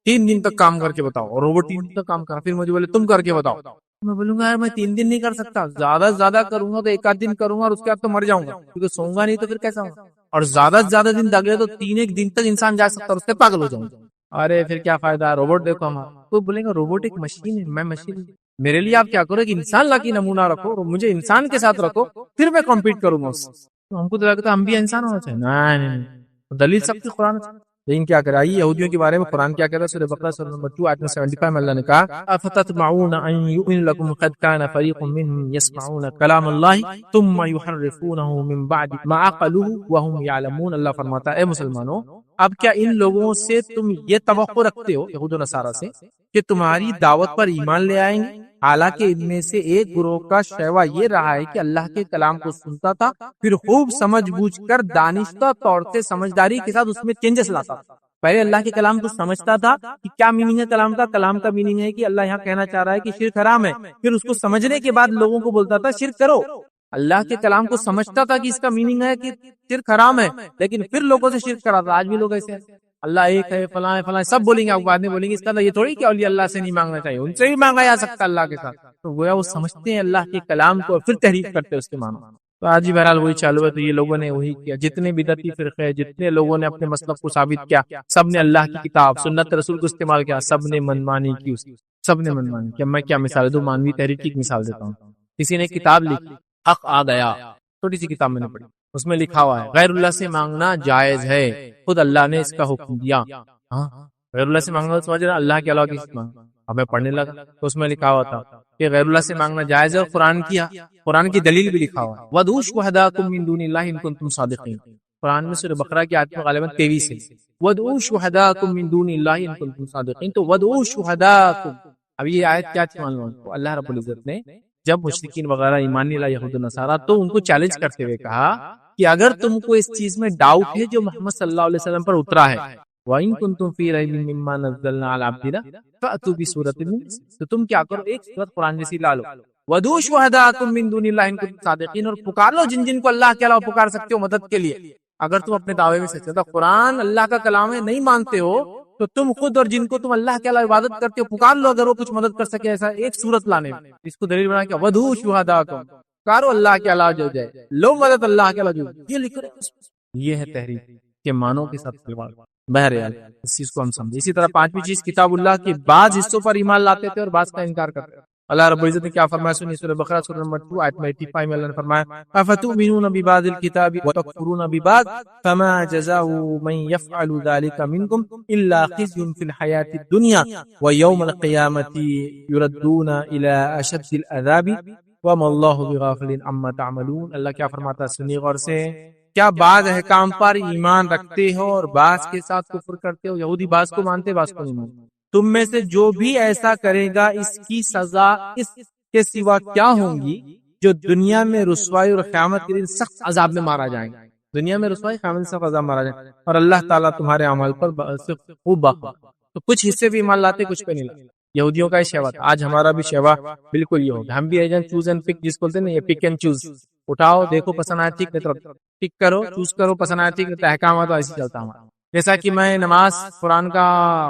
A: 3 دن تک کام کر کے بتاؤ، اور روبوٹ 3 دن تک کام کرا، پھر مجھے بولے تم کر کے بتاؤ. میں بولوں گا یار میں 3 دن نہیں کر سکتا، زیادہ سے زیادہ کروں گا تو 1 آدھ دن کروں گا اور اس کے بعد تو مر جاؤں گا، کیونکہ سوؤں گا نہیں تو پھر کیسا ہوگا، اور زیادہ سے زیادہ دن دگے تو 3 دن تک انسان جا سکتا ہے اور اس سے پاگل ہو جاؤں گا۔ ارے پھر کیا فائدہ، روبوٹ دیکھو ہمارا، تو بولیں گا روبوٹ ایک مشین ہے، میں مشین ہوں، میرے لیے آپ کیا کرو کہ انسان لا کے نمونہ رکھو اور مجھے انسان کے ساتھ رکھو، پھر میں کمپیٹ کروں گا اس سے۔ تو ہم کو تو لگتا ہے ہم بھی انسان ہونا چاہیے، نہیں، دلیل سب کی قرآن سے۔ لیکن کیا کرے، آئیے یہودیوں کے بارے میں قرآن کیا کہتا ہے، سورہ بقرہ سورہ نمبر 2 آیت 75 میں اللہ نے کہا افتطمعون ان یؤمن لكم قد كان فريق منهم يسمعون كلام الله ثم يحرفونه من بعد ما عقلوه وهم يعلمون۔ اللہ فرماتا ہے اے مسلمانوں، اب کیا ان لوگوں سے تم یہ توقع رکھتے ہو، یہود و نصارہ سے، کہ تمہاری دعوت پر ایمان لے آئیں گے، حالانکہ ان میں سے ایک گروہ کا شیوا یہ رہا ہے کہ اللہ کے کلام کو سنتا تھا، پھر خوب سمجھ بوجھ کر دانستہ طور سے سمجھداری کے ساتھ اس میں چینجز لاتا تھا۔ پہلے اللہ کے کلام کو سمجھتا تھا کہ کیا میننگ ہے کلام کا، کلام کا میننگ ہے کہ اللہ یہاں کہنا چاہ رہا ہے کہ شرک حرام ہے، پھر اس کو سمجھنے کے بعد لوگوں کو بولتا تھا شرک کرو۔ اللہ کے کلام کو سمجھتا تھا کہ اس کا میننگ ہے کہ شرک حرام ہے، لیکن پھر لوگوں سے شرک کراتا۔ آج بھی لوگ ایسے ہیں، اللہ ایک ہے، فلاں ہے، فلاں سب بولیں گے، آپ بعد میں بولیں گے اس کا یہ تھوڑی کہ اولیاء اللہ سے نہیں مانگنا چاہیے، ان سے بھی مانگا جا سکتا اللہ کے ساتھ۔ تو گویا وہ سمجھتے ہیں اللہ کے کلام کو اور پھر تحریف کرتے ہیں اس کے معنی۔ تو آج ہی بہرحال وہی چالو ہے، تو یہ لوگوں نے وہی کیا، جتنے بدعتی فرقے، جتنے لوگوں نے اپنے مسلک کو ثابت کیا، سب نے اللہ کی کتاب سنت رسول کو استعمال کیا، سب نے منمانی کی، سب نے منمانی کی۔ میں کیا مثال دوں، مانوی تحریک کی ایک مثال دیتا ہوں۔ کسی نے کتاب لکھی، حق آ گیا، چھوٹی سی کتاب میں نے پڑھی، اس میں لکھا ہوا ہے غیر اللہ سے مانگنا جائز ہے، خود اللہ نے اس کا حکم دیا۔ ہاں، غیر اللہ سے مانگنا سمجھ رہا، اللہ کے علاوہ کسی سے مانگنا۔ اب میں پڑھنے لگا تو اس میں لکھا ہوا تھا کہ غیر اللہ سے مانگنا جائز ہے، اور قرآن کی دلیل بھی لکھا ہوا ہے، وَادْعُوا شُهَدَاءَكُم مِّن دُونِ اللَّهِ إِن كُنتُمْ صَادِقِينَ۔ قرآن میں سورہ بقرہ کی آیت میں غالباً 23 ہے، وَادْعُوا شُهَدَاءَكُم مِّن دُونِ اللَّهِ إِن كُنتُمْ صَادِقِينَ۔ تو وَادْعُوا شُهَدَاءَكُم، اب یہ آیت کیا تھی معلوم ہے، اللہ رب العزت نے جب مشرکین وغیرہ ایمان نہیں لائے یہود و نصارہ، تو ان کو چیلنج کرتے ہوئے کہا کہ اگر تم کو اس چیز میں ڈاؤٹ ہے جو محمد صلی اللہ علیہ وسلم پر اترا ہے، وَإِن كُنتُمْ فِي رَيْبٍ مِّمَّا نَزَّلْنَا عَلَىٰ عَبْدِنَا فَأْتُوا بِسُورَةٍ مِّن مِّثْلِهِ، تو تم کیا کرو، ایک سورت قرآن جیسی لا لو، وَادْعُوا شُهَدَاءَكُم مِّن دُونِ اللَّهِ إِن كُنتُمْ صَادِقِينَ، اور پکار لو جن جن کو اللہ کے علاوہ پکار سکتے ہو مدد کے لیے، اگر تم اپنے دعوے میں سچے۔ تو قرآن اللہ کا کلام ہے، نہیں مانتے ہو تو تم خود اور جن کو تم اللہ کے علاوہ عبادت کرتے ہو پکار لو، اگر وہ کچھ مدد کر سکے ایسا ایک سورت لانے میں۔ اس کو دلیل بنا کے وَادْعُوا شُهَدَاءَكُم، پکارو اللہ کے علاوہ جو جائے، لو مدد اللہ کے علاوہ جو، یہ لکھ رہے، یہ ہے تحریف کے معنوں کے ساتھ کھلواڑ۔ بہرحال اس چیز کو ہم سمجھیں۔ اسی طرح پانچویں چیز، کتاب اللہ کے بعض حصوں پر ایمان لاتے تھے اور بعض کا انکار کرتے تھے۔ اللہ رب العزت نے کیا فرمایا، سنیے سورہ بقرہ سورہ نمبر 2 آیت 85 میں اللہ نے فرمایا افتؤمنون ببعض الكتاب وتكفرون ببعض فما جزاء من يفعل ذلك منكم الا خزي في الحياة الدنيا ويوم القيامة يردون الى اشد العذاب وما الله بغافل عما تعملون۔ اللہ کیا فرماتا ہے، سنیے غور سے، کیا بعض احکام پر ایمان رکھتے ہو اور بعض کے ساتھ کفر کرتے ہو؟ یہودی بعض کو مانتے، بعض کو نہیں مانتے۔ تم میں سے جو بھی ایسا کرے گا اس کی سزا اس کے سوا کیا ہوں گی، جو دنیا میں رسوائی اور قیامت کے دن سخت عذاب میں مارا جائے گا۔ دنیا میں رسوائی، قیامت میں سخت عذاب مارا جائے گا، اور اللہ تعالیٰ تمہارے اعمال پر خوب باخبر۔ تو کچھ حصے بھی ایمان لاتے، کچھ پہ نہیں لاتے۔ یہودیوں کا یہ شیوا تھا، آج ہمارا بھی شیوا بالکل یہ ہوگا۔ ہم بھی ایجنٹ چوز اینڈ پک، جس کو بولتے ہیں نا، یہ پک اینڈ چوز، اٹھاؤ دیکھو پسند آیا ٹھیک، نہیں تو پک کرو، چوز کرو، پسند آیا ٹھیک، نہیں تو احکام تو ایسے چلتا ہمارا۔ جیسا کہ میں نماز قرآن کا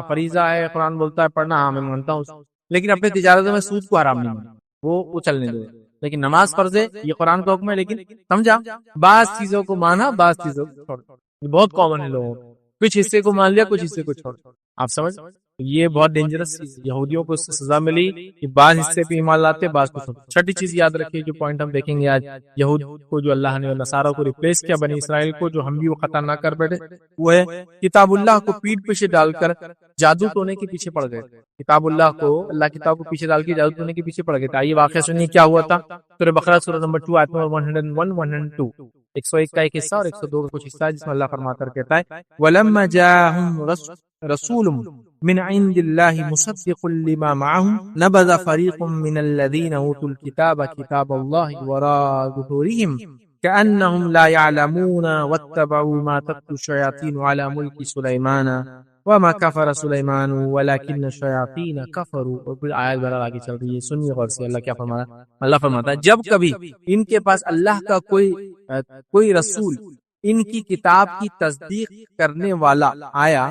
A: فریضہ ہے، قرآن بولتا ہے پڑھنا، ہاں میں مانتا ہوں، لیکن اپنے تجارتوں میں سود کو حرام نہیں مانتا، وہ چلنے دو۔ لیکن نماز فرض ہے، یہ قرآن کا حکم ہے، لیکن سمجھا، بعض چیزوں کو مانا، بعض چیزوں کو چھوڑ۔ یہ بہت کامن ہے لوگوں کو، کچھ حصے کو مان لیا، کچھ حصے کو چھوڑ۔ آپ سمجھ، یہ بہت ڈینجرس چیز، یہودیوں کو اس سے سزا ملی کہ بعض حصے پہ ایمان لاتے، بعض کو چھوڑ۔ چھٹی چیز یاد رکھیے، جو پوائنٹ ہم دیکھیں گے آج، یہود کو جو اللہ نے نصارہ کو ریپلیس کیا، بنی اسرائیل کو جو ہم بھی وہ خطا نہ کر بیٹھے، وہ ہے کتاب اللہ کو پیٹھ پیچھے ڈال کر جادو ٹونے کے پیچھے پڑ گئے۔ کتاب اللہ کو، اللہ کتاب کو پیچھے ڈال کے جادو ٹونے کے پیچھے پڑ گئے تھے۔ آئیے واقعہ سنیے کیا ہوا تھا، سورہ بقرہ سورہ نمبر 2 آیت نمبر 101 102، 101 کا ایک حصہ اور 102 کا کچھ حصہ ہے، جس میں اللہ فرماتا ہے، کہتا ہے وَلَمَّا جَاءَهُمْ رَسُولٌ مِّنْ عِندِ اللَّهِ مُصَدِّقٌ لِّمَا مَعَهُمْ نَبَذَ فَرِيقٌ مِّنَ الَّذِينَ أُوتُوا الْكِتَابَ كِتَابَ اللَّهِ وَرَاءَ ظُهُورِهِمْ كَأَنَّهُمْ لَا يَعْلَمُونَ وَاتَّبَعُوا مَا تَتْلُو الشَّيَاطِينُ عَلَى مُلْكِ سُلَيْمَانَ وَمَا كَفَرَ سُلَيْمَانُ وَلَكِنَّ الشَّيَاطِينَ كَفَرُوا۔ اور پھر آیت بہرحال آگے چل رہی ہے، سنیے غور سے، اللہ کیا فرماتا ہے۔ اللہ فرماتا ہے جب کبھی ان کے پاس اللہ کا کوئی رسول ان کی کتاب کی تصدیق کرنے والا آیا،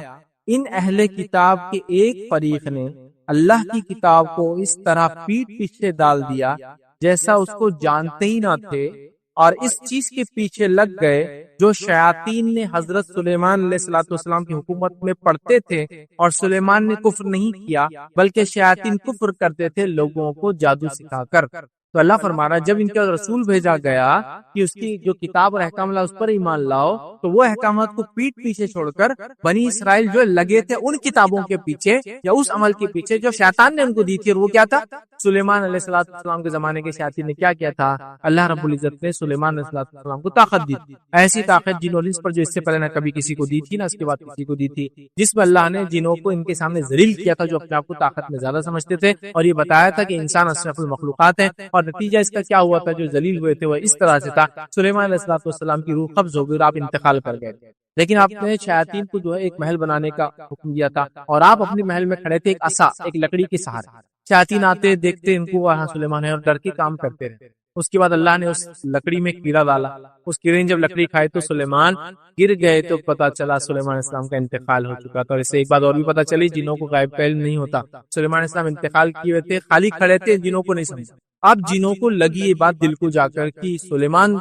A: ان اہل کتاب کے ایک فریق نے اللہ کی کتاب کو اس طرح پیٹ پیچھے ڈال دیا جیسا اس کو جانتے ہی نہ تھے، اور اس چیز کے پیچھے لگ گئے جو شیاطین نے حضرت سلیمان علیہ السلام کی حکومت میں پڑھتے تھے، اور سلیمان نے کفر نہیں کیا بلکہ شیاطین کفر کرتے تھے لوگوں کو جادو سکھا کر۔ تو اللہ فرما رہا ہے جب ان کا رسول بھیجا گیا کہ اس کی جو کتاب اور احکام اللہ اس پر ایمان لاؤ، تو وہ احکامات کو پیٹ پیچھے چھوڑ کر بنی اسرائیل جو لگے تھے ان کتابوں کے پیچھے یا اس عمل کے پیچھے جو شیطان نے ان کو دی تھی، اور وہ کیا تھا؟ سلیمان علیہ السلام کے زمانے کے شیاطین نے کیا کیا تھا؟ اللہ رب العزت نے سلیمان علیہ السلام کو طاقت دی تھی، ایسی طاقت جن اور انس پر جو اس سے پہلے نہ کبھی کسی کو دی تھی نہ اس کے بعد کسی کو دی تھی، جس میں اللہ نے جنوں کو ان کے سامنے ذلیل کیا تھا جو اپنے آپ کو طاقت میں زیادہ سمجھتے تھے، اور یہ بتایا تھا کہ انسان اشرف المخلوقات ہیں، اور نتیجہ اس کا کیا ہوا تھا؟ جو ذلیل ہوئے تھے وہ اس طرح سے تھا، سلیمان علیہ السلام کی روح قبض ہو گئی اور آپ انتقال کر گئے، لیکن آپ نے شیاطین کو جو ہے ایک محل بنانے کا حکم دیا تھا، اور آپ اپنے محل میں کھڑے تھے ایک عصا، ایک لکڑی کے سہارے، شیاطین آتے دیکھتے ان کو وہاں سلیمان ہے اور ڈر کے کام کرتے رہے۔ اس کے بعد اللہ نے اس لکڑی میں کیڑا ڈالا، اس کیڑے نے جب لکڑی کھائی تو سلیمان گر گئے، تو پتا چلا سلیمان علیہ السلام کا انتقال ہو چکا تھا۔ اور اس سے ایک بات اور بھی پتا چلی، جنوں کو غائب پہل نہیں ہوتا، سلیمان علیہ السلام انتقال کیے ہوئے تھے، خالی کھڑے تھے، جنوں کو نہیں سمجھا۔ اب جنوں کو لگی یہ بات دل کو جا کر کہ سلیمان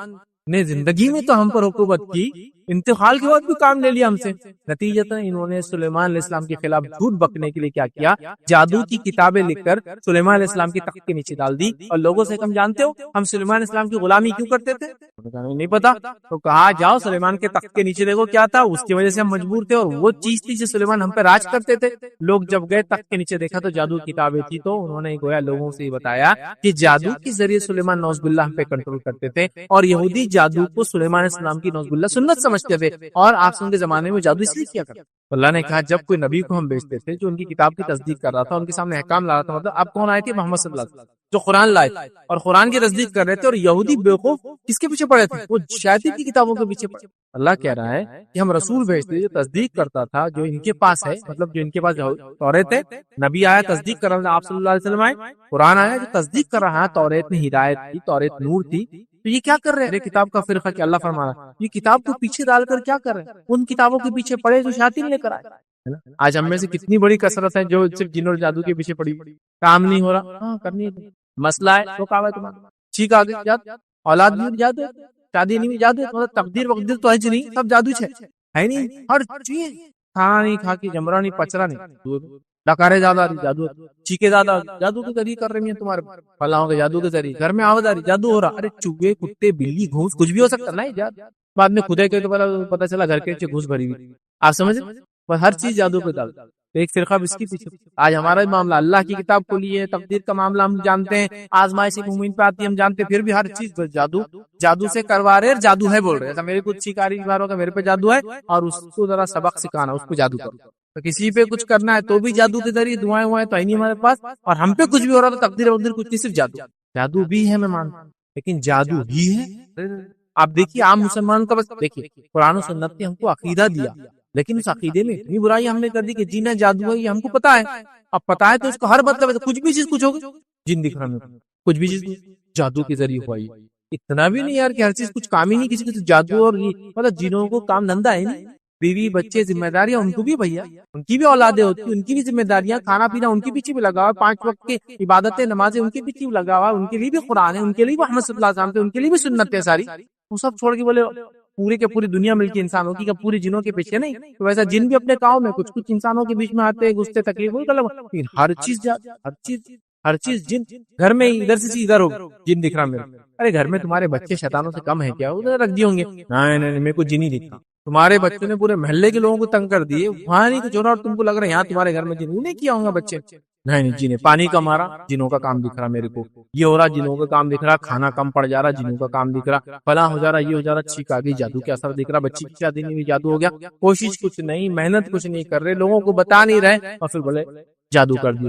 A: نے زندگی میں تو ہم پر حکومت کی، انتقال کے بعد بھی کام لے لیا ہم سے، نتیجتاً انہوں نے سلیمان علیہ السلام کے خلاف جھوٹ بکنے کے لیے کیا کیا؟ جادو کی کتابیں لکھ کر سلیمان علیہ السلام کی تخت کے نیچے ڈال دی، اور لوگوں سے کم جانتے ہو ہم سلیمان علیہ السلام کی غلامی کیوں کرتے تھے؟ نہیں پتا، تو کہا جاؤ سلیمان کے تخت کے نیچے دیکھو کیا تھا، اس کی وجہ سے ہم مجبور تھے، اور وہ چیز تھی جو سلیمان ہم پہ راج کرتے تھے۔ لوگ جب گئے تخت کے نیچے دیکھا تو جادو کتابیں تھی، تو انہوں نے گویا لوگوں سے یہ بتایا کہ جادو کے ذریعے سلیمان نعوذ باللہ ہم پہ کنٹرول کرتے تھے، اور یہودی جادو کو سلیمان علیہ السلام کی نعوذ باللہ سنت سمجھتے تھے، اور آپ کے زمانے میں جادو اس لیے کیا کرتے۔ اللہ نے کہا جب کوئی نبی کو ہم بھیجتے تھے جو ان کی کتاب کی تصدیق کر رہا تھا، ان کے سامنے احکام لا رہا تھا، مطلب آپ کون آئے تھے؟ محمد صلی اللہ علیہ وسلم جو قرآن لائے تھے اور قرآن کی تصدیق کر رہے تھے، اور یہودی بیوقوف کس کے پیچھے پڑے تھے؟ وہ شیاطین کی کتابوں کے پیچھے پڑے۔ اللہ کہہ رہا ہے کہ ہم رسول بھیجتے جو تصدیق کرتا تھا جو ان کے پاس ہے، مطلب جو ان کے پاس توریت ہے، نبی آیا تصدیق کر رہا، آپ صلی اللہ علیہ وسلم آئے، قرآن آیا جو تصدیق کر رہا ہے، توریت میں ہدایت تھی، توریت نور تھی، تو یہ کیا کر رہے ہیں؟ کتاب کا فرقہ کہ اللہ فرما رہا ہے یہ کتاب کو پیچھے ڈال کر کیا کر رہے ہیں؟ ان کتابوں کے پیچھے پڑے جو شیاطین لے کر آئے۔ آج ہم میں سے کتنی بڑی کثرت ہے جو صرف جن اور جادو کے پیچھے پڑی، کام نہیں ہو رہا، ہاں کرنی ہے، مسئلہ ہے تو کہا ہے تمہارا، ٹھیک آگے جادو، اولاد بھی جادو، شادی نہیں بھی جادو، مطلب تقدیر وقدیر تو ہے نہیں، سب جادو ہے نہیں، ہر چیز کھانا نہیں کھا کے جمرا نہیں پچرا نہیں، ڈکارے زیادہ جادو، چیخے زیادہ جادو کے ذریعے کر رہی ہیں تمہارے فلاں کے جادو کے ذریعے، گھر میں آوازاری جادو ہو رہا، ارے چوہے کتے بلی گھوس کچھ بھی ہو سکتا نہیں جادو، بعد میں خدا کے پتا چلا گھر کے نیچے گھوس بھری ہوئی، آپ سمجھ ہر چیز جادو پہ ڈال، ایک فرقہ اس کی پیچھے۔ آج ہمارا معاملہ اللہ کی کتاب کو لیے، تقدیر کا معاملہ ہم جانتے ہیں، آزمائش مومن پہ آتی ہے ہم جانتے ہیں، پھر بھی ہر چیز جادو سے کروا رہے، جادو ہے بول رہے، ایسا میرے کچھ شکاری باروں کا میرے پہ جادو ہے، اور اس کو ذرا سبق سکھانا، اس کو جادو کرو، تو کسی پہ کچھ کرنا ہے تو بھی جادو کے ذریعے، دعائیں تو ہی نہیں ہمارے پاس، اور ہم پہ کچھ بھی ہو رہا تو تقدیر وقدیر کچھ نہیں، صرف جادو بھی ہے میں مانتا ہوں، لیکن جادو ہی ہے۔ آپ دیکھیے عام مسلمان کا، بس دیکھیے قرآن و سنت نے ہم کو عقیدہ دیا، لیکن اس عقیدے میں اتنی برائی ہم نے کر دی کہ جن ہے جادو ہے، یہ ہم کو پتا ہے، اب پتا ہے تو اس کا ہر مطلب ہے، کچھ بھی چیز کچھ ہوگی، جن دکھ رہا ہے کچھ بھی چیز جادو کے ذریعے ہوا، اتنا بھی نہیں یار کہ ہر چیز کچھ کام ہی نہیں، کسی کو جادو، اور یہ مطلب جنوں کو کام دھندا ہے نہیں، بیوی بچے ذمہ داریاں ان کو بھی، بھیا ان کی بھی اولادیں ہوتی ہیں، ان کی بھی ذمہ داریاں، کھانا پینا ان کے پیچھے بھی لگا ہوا، 5 وقت کی عبادتیں نمازیں ان کے پیچھے بھی لگا ہوا، ان کے لیے بھی قرآن ہے، ان کے لیے بھی محمد صلی اللہ علیہ وسلم تھے، ان کے لیے بھی سنت ہے ساری، وہ سب چھوڑ کے بولے پوری کے پوری دنیا مل کے انسانوں کی، پوری جنوں کے پیچھے نہیں، تو ویسا جن بھی اپنے کاؤں میں کچھ انسانوں کے بیچ میں آتے گھستے تکلیف ہوئی، ہر چیز جن، گھر میں ادھر سے ادھر ہو جن دکھ رہا میرے، ارے گھر میں تمہارے بچے شیطانوں سے کم ہے کیا؟ ادھر رکھ دیے ہوں گے، نہیں میرے کو جن ہی دکھتا، تمہارے بچوں نے پورے محلے کے لوگوں کو تنگ کر دیے، وہاں نہیں کچھ ہو رہا اور تم کو لگ رہا ہے یہاں تمہارے گھر میں جن، انہیں کیا ہوں گا بچے، نہیں جنہیں پانی کا مارا، جنوں کا کام دکھ رہا میرے کو، یہ ہو رہا جنوں کا کام دکھ رہا، کھانا کم پڑ جا رہا جنوں کا کام دکھ رہا، فلاں ہو جا رہا، یہ ہو جا رہا، چھینک آ گئی جادو کے اثر دکھ رہا، بچی کی شادی نہیں ہوئی جادو ہو گیا، کوشش کچھ نہیں، محنت کچھ نہیں کر رہے، لوگوں کو بتا نہیں رہے، اور پھر بولے جادو کر دی،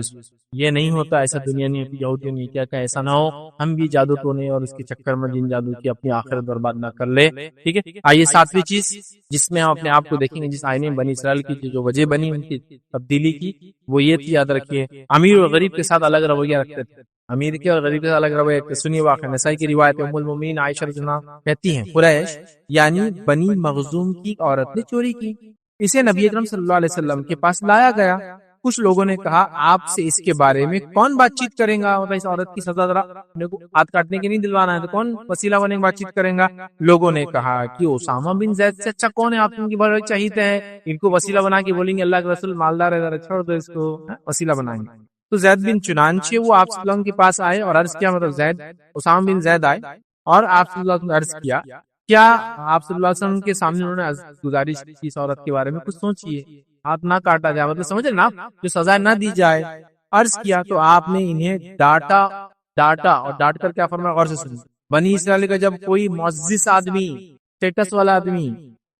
A: یہ نہیں ہوتا، ایسا دنیا نہیں ہوتی، یہودیوں نے کیا کہ ایسا نہ ہو ہم بھی جادو ٹونے اور اس کے چکر میں جن جادو کی اپنی آخرت برباد نہ کر لے، ٹھیک ہے۔ آئیے 7ویں چیز جس میں ہم اپنے آپ کو دیکھیں گے، جس آئینے میں بنی اسرائیل کی جو وجہ بنی ان کی تبدیلی کی، وہ یہ تھی، یاد رکھیے، امیر اور غریب کے ساتھ الگ رویہ رکھتے تھے، امیر کے اور غریب کے ساتھ الگ رویہ رکھتے۔ سنیے واقعہ، نسائی کی روایت، ام المومنین عائشہ رضی اللہ عنہا کہتی ہیں، قریش یعنی بنی مخزوم کی عورت نے چوری کی، اسے نبی اکرم صلی اللہ علیہ وسلم کے پاس لایا گیا، کچھ لوگوں نے کہا آپ سے اس کے بارے میں کون بات چیت کریں گا، مطلب اس عورت کی سزا ذرا اپنے کو ہاتھ کاٹنے کے نہیں دلوانا ہے تو کون وسیلہ بنے بات چیت کریں گا. لوگوں نے کہا کہ اسامہ بن زید سے اچھا کون ہے، آپ ان کی بڑے چاہیے ہیں، ان کو وسیلہ بنا کے بولیں گے اللہ کے رسول مالدار ہے ذرا چھوڑ دو اس کو، وسیلہ بنائیں گے. تو زید بن چنانچہ وہ آپ صلی اللہ علیہ وسلم کے پاس آئے اور عرض کیا، مطلب زید اسامہ بن زید آئے اور آپ صلی اللہ علیہ وسلم نے عرض کیا کیا آپ صلی اللہ علیہ وسلم کے سامنے انہوں نے گزارش کی اس عورت کے بارے میں کچھ سوچیے، ہاتھ نہ کاٹا جائے، مطلب سمجھ نا جو سزا نہ دی جائے. عرض کیا تو آپ نے انہیں ڈانٹا اور ڈانٹ کر کیا فرمایا، غور سے سنیے. بنی اسرائیل کا جب کوئی معزز آدمی، اسٹیٹس والا آدمی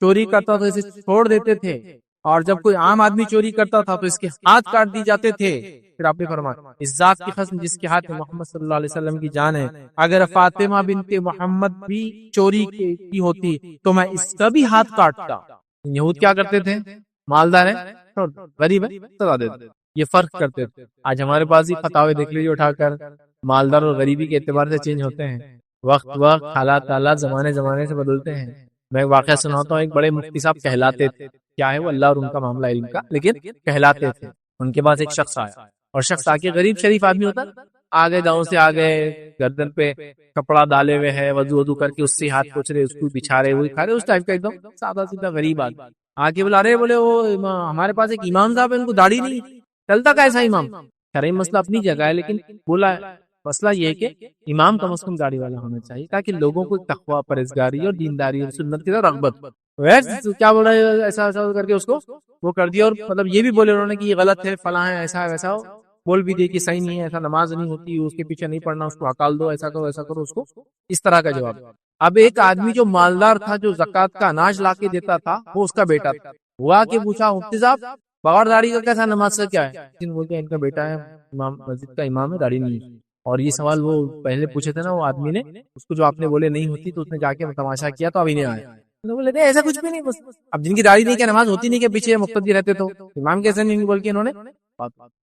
A: چوری کرتا تو اسے چھوڑ دیتے تھے، اور جب کوئی عام آدمی چوری کرتا تھا تو اس کے ہاتھ کاٹ دی جاتے تھے. پھر آپ نے فرمایا اس ذات کی قسم جس کے ہاتھ میں محمد صلی اللہ علیہ وسلم کی جان ہے، اگر فاطمہ بنت محمد بھی چوری کی ہوتی تو میں اس کا بھی ہاتھ کاٹتا. یہود کیا کرتے تھے، مالدار ہے غریب ہے سزا دیتے، یہ فرق کرتے تھے. آج ہمارے پاس ہی فتاوے دیکھ لیجیے اٹھا کر، مالدار اور غریبی کے اعتبار سے چینج ہوتے ہیں، وقت حالات زمانے سے بدلتے ہیں. میں ایک واقعہ سناتا ہوں. ایک بڑے مفتی صاحب کہلاتے تھے، کیا ہے وہ اللہ اور ان کا معاملہ علم کا، لیکن کہلاتے تھے. ان کے پاس ایک شخص آیا اور شخص آ کے غریب شریف آدمی ہوتا، آگے گاؤں سے آگے گردن پہ کپڑا ڈالے ہوئے ہے، وضو کر کے اس سے ہاتھ پوچھ رہے، اس کو بچھا رہے، وہی کھا رہے، اس ٹائپ کا ایک دم سادہ سیدھا غریب آدمی. آگے بلا رہے، بولے وہ ہمارے پاس ایک امام صاحب ہے، ان کو داڑھی نہیں، چلتا کیسا امام؟ شرعی مسئلہ اپنی جگہ ہے، لیکن بولا مسئلہ یہ ہے کہ امام کم از کم داڑھی والا ہونا چاہیے تاکہ لوگوں کو تقویٰ، پرہیزگاری اور دینداری اور سنت کی طرف رغبت. کیا بول رہا ہے، ایسا کر کے اس کو وہ کر دیا. اور مطلب یہ بھی بولے انہوں نے کہ یہ غلط ہے، فلاں ہے، ایسا ہے ویسا، بول بھی دے کہ صحیح نہیں ہے، ایسا نماز نہیں ہوتی، اس کے پیچھے نہیں پڑھنا، اس کو ہکال دو، ایسا کرو اس کو، اس طرح کا جواب. اب ایک آدمی جو مالدار تھا، جو زکوٰۃ کا اناج لا کے دیتا تھا، وہ اس کا بیٹا تھا. وہ آ کے پوچھا مفتی صاحب بغیر داڑھی کا کیسا نماز کا کیا ہے؟ بولتے ان کا بیٹا ہے، امام مسجد کا امام ہے، داڑھی نہیں ہے. اور یہ سوال وہ پہلے پوچھے تھے نا وہ آدمی نے، اس کو جو آپ نے بولے نہیں ہوتی تو اس نے جا کے تماشا کیا تو ابھی نہیں آیا. بولے نہیں ایسا کچھ بھی نہیں، بس اب جن کی داڑھی نہیں کیا نماز ہوتی نہیں کہ پیچھے مقتدی رہتے تو امام کیسے نہیں بول کے انہوں نے.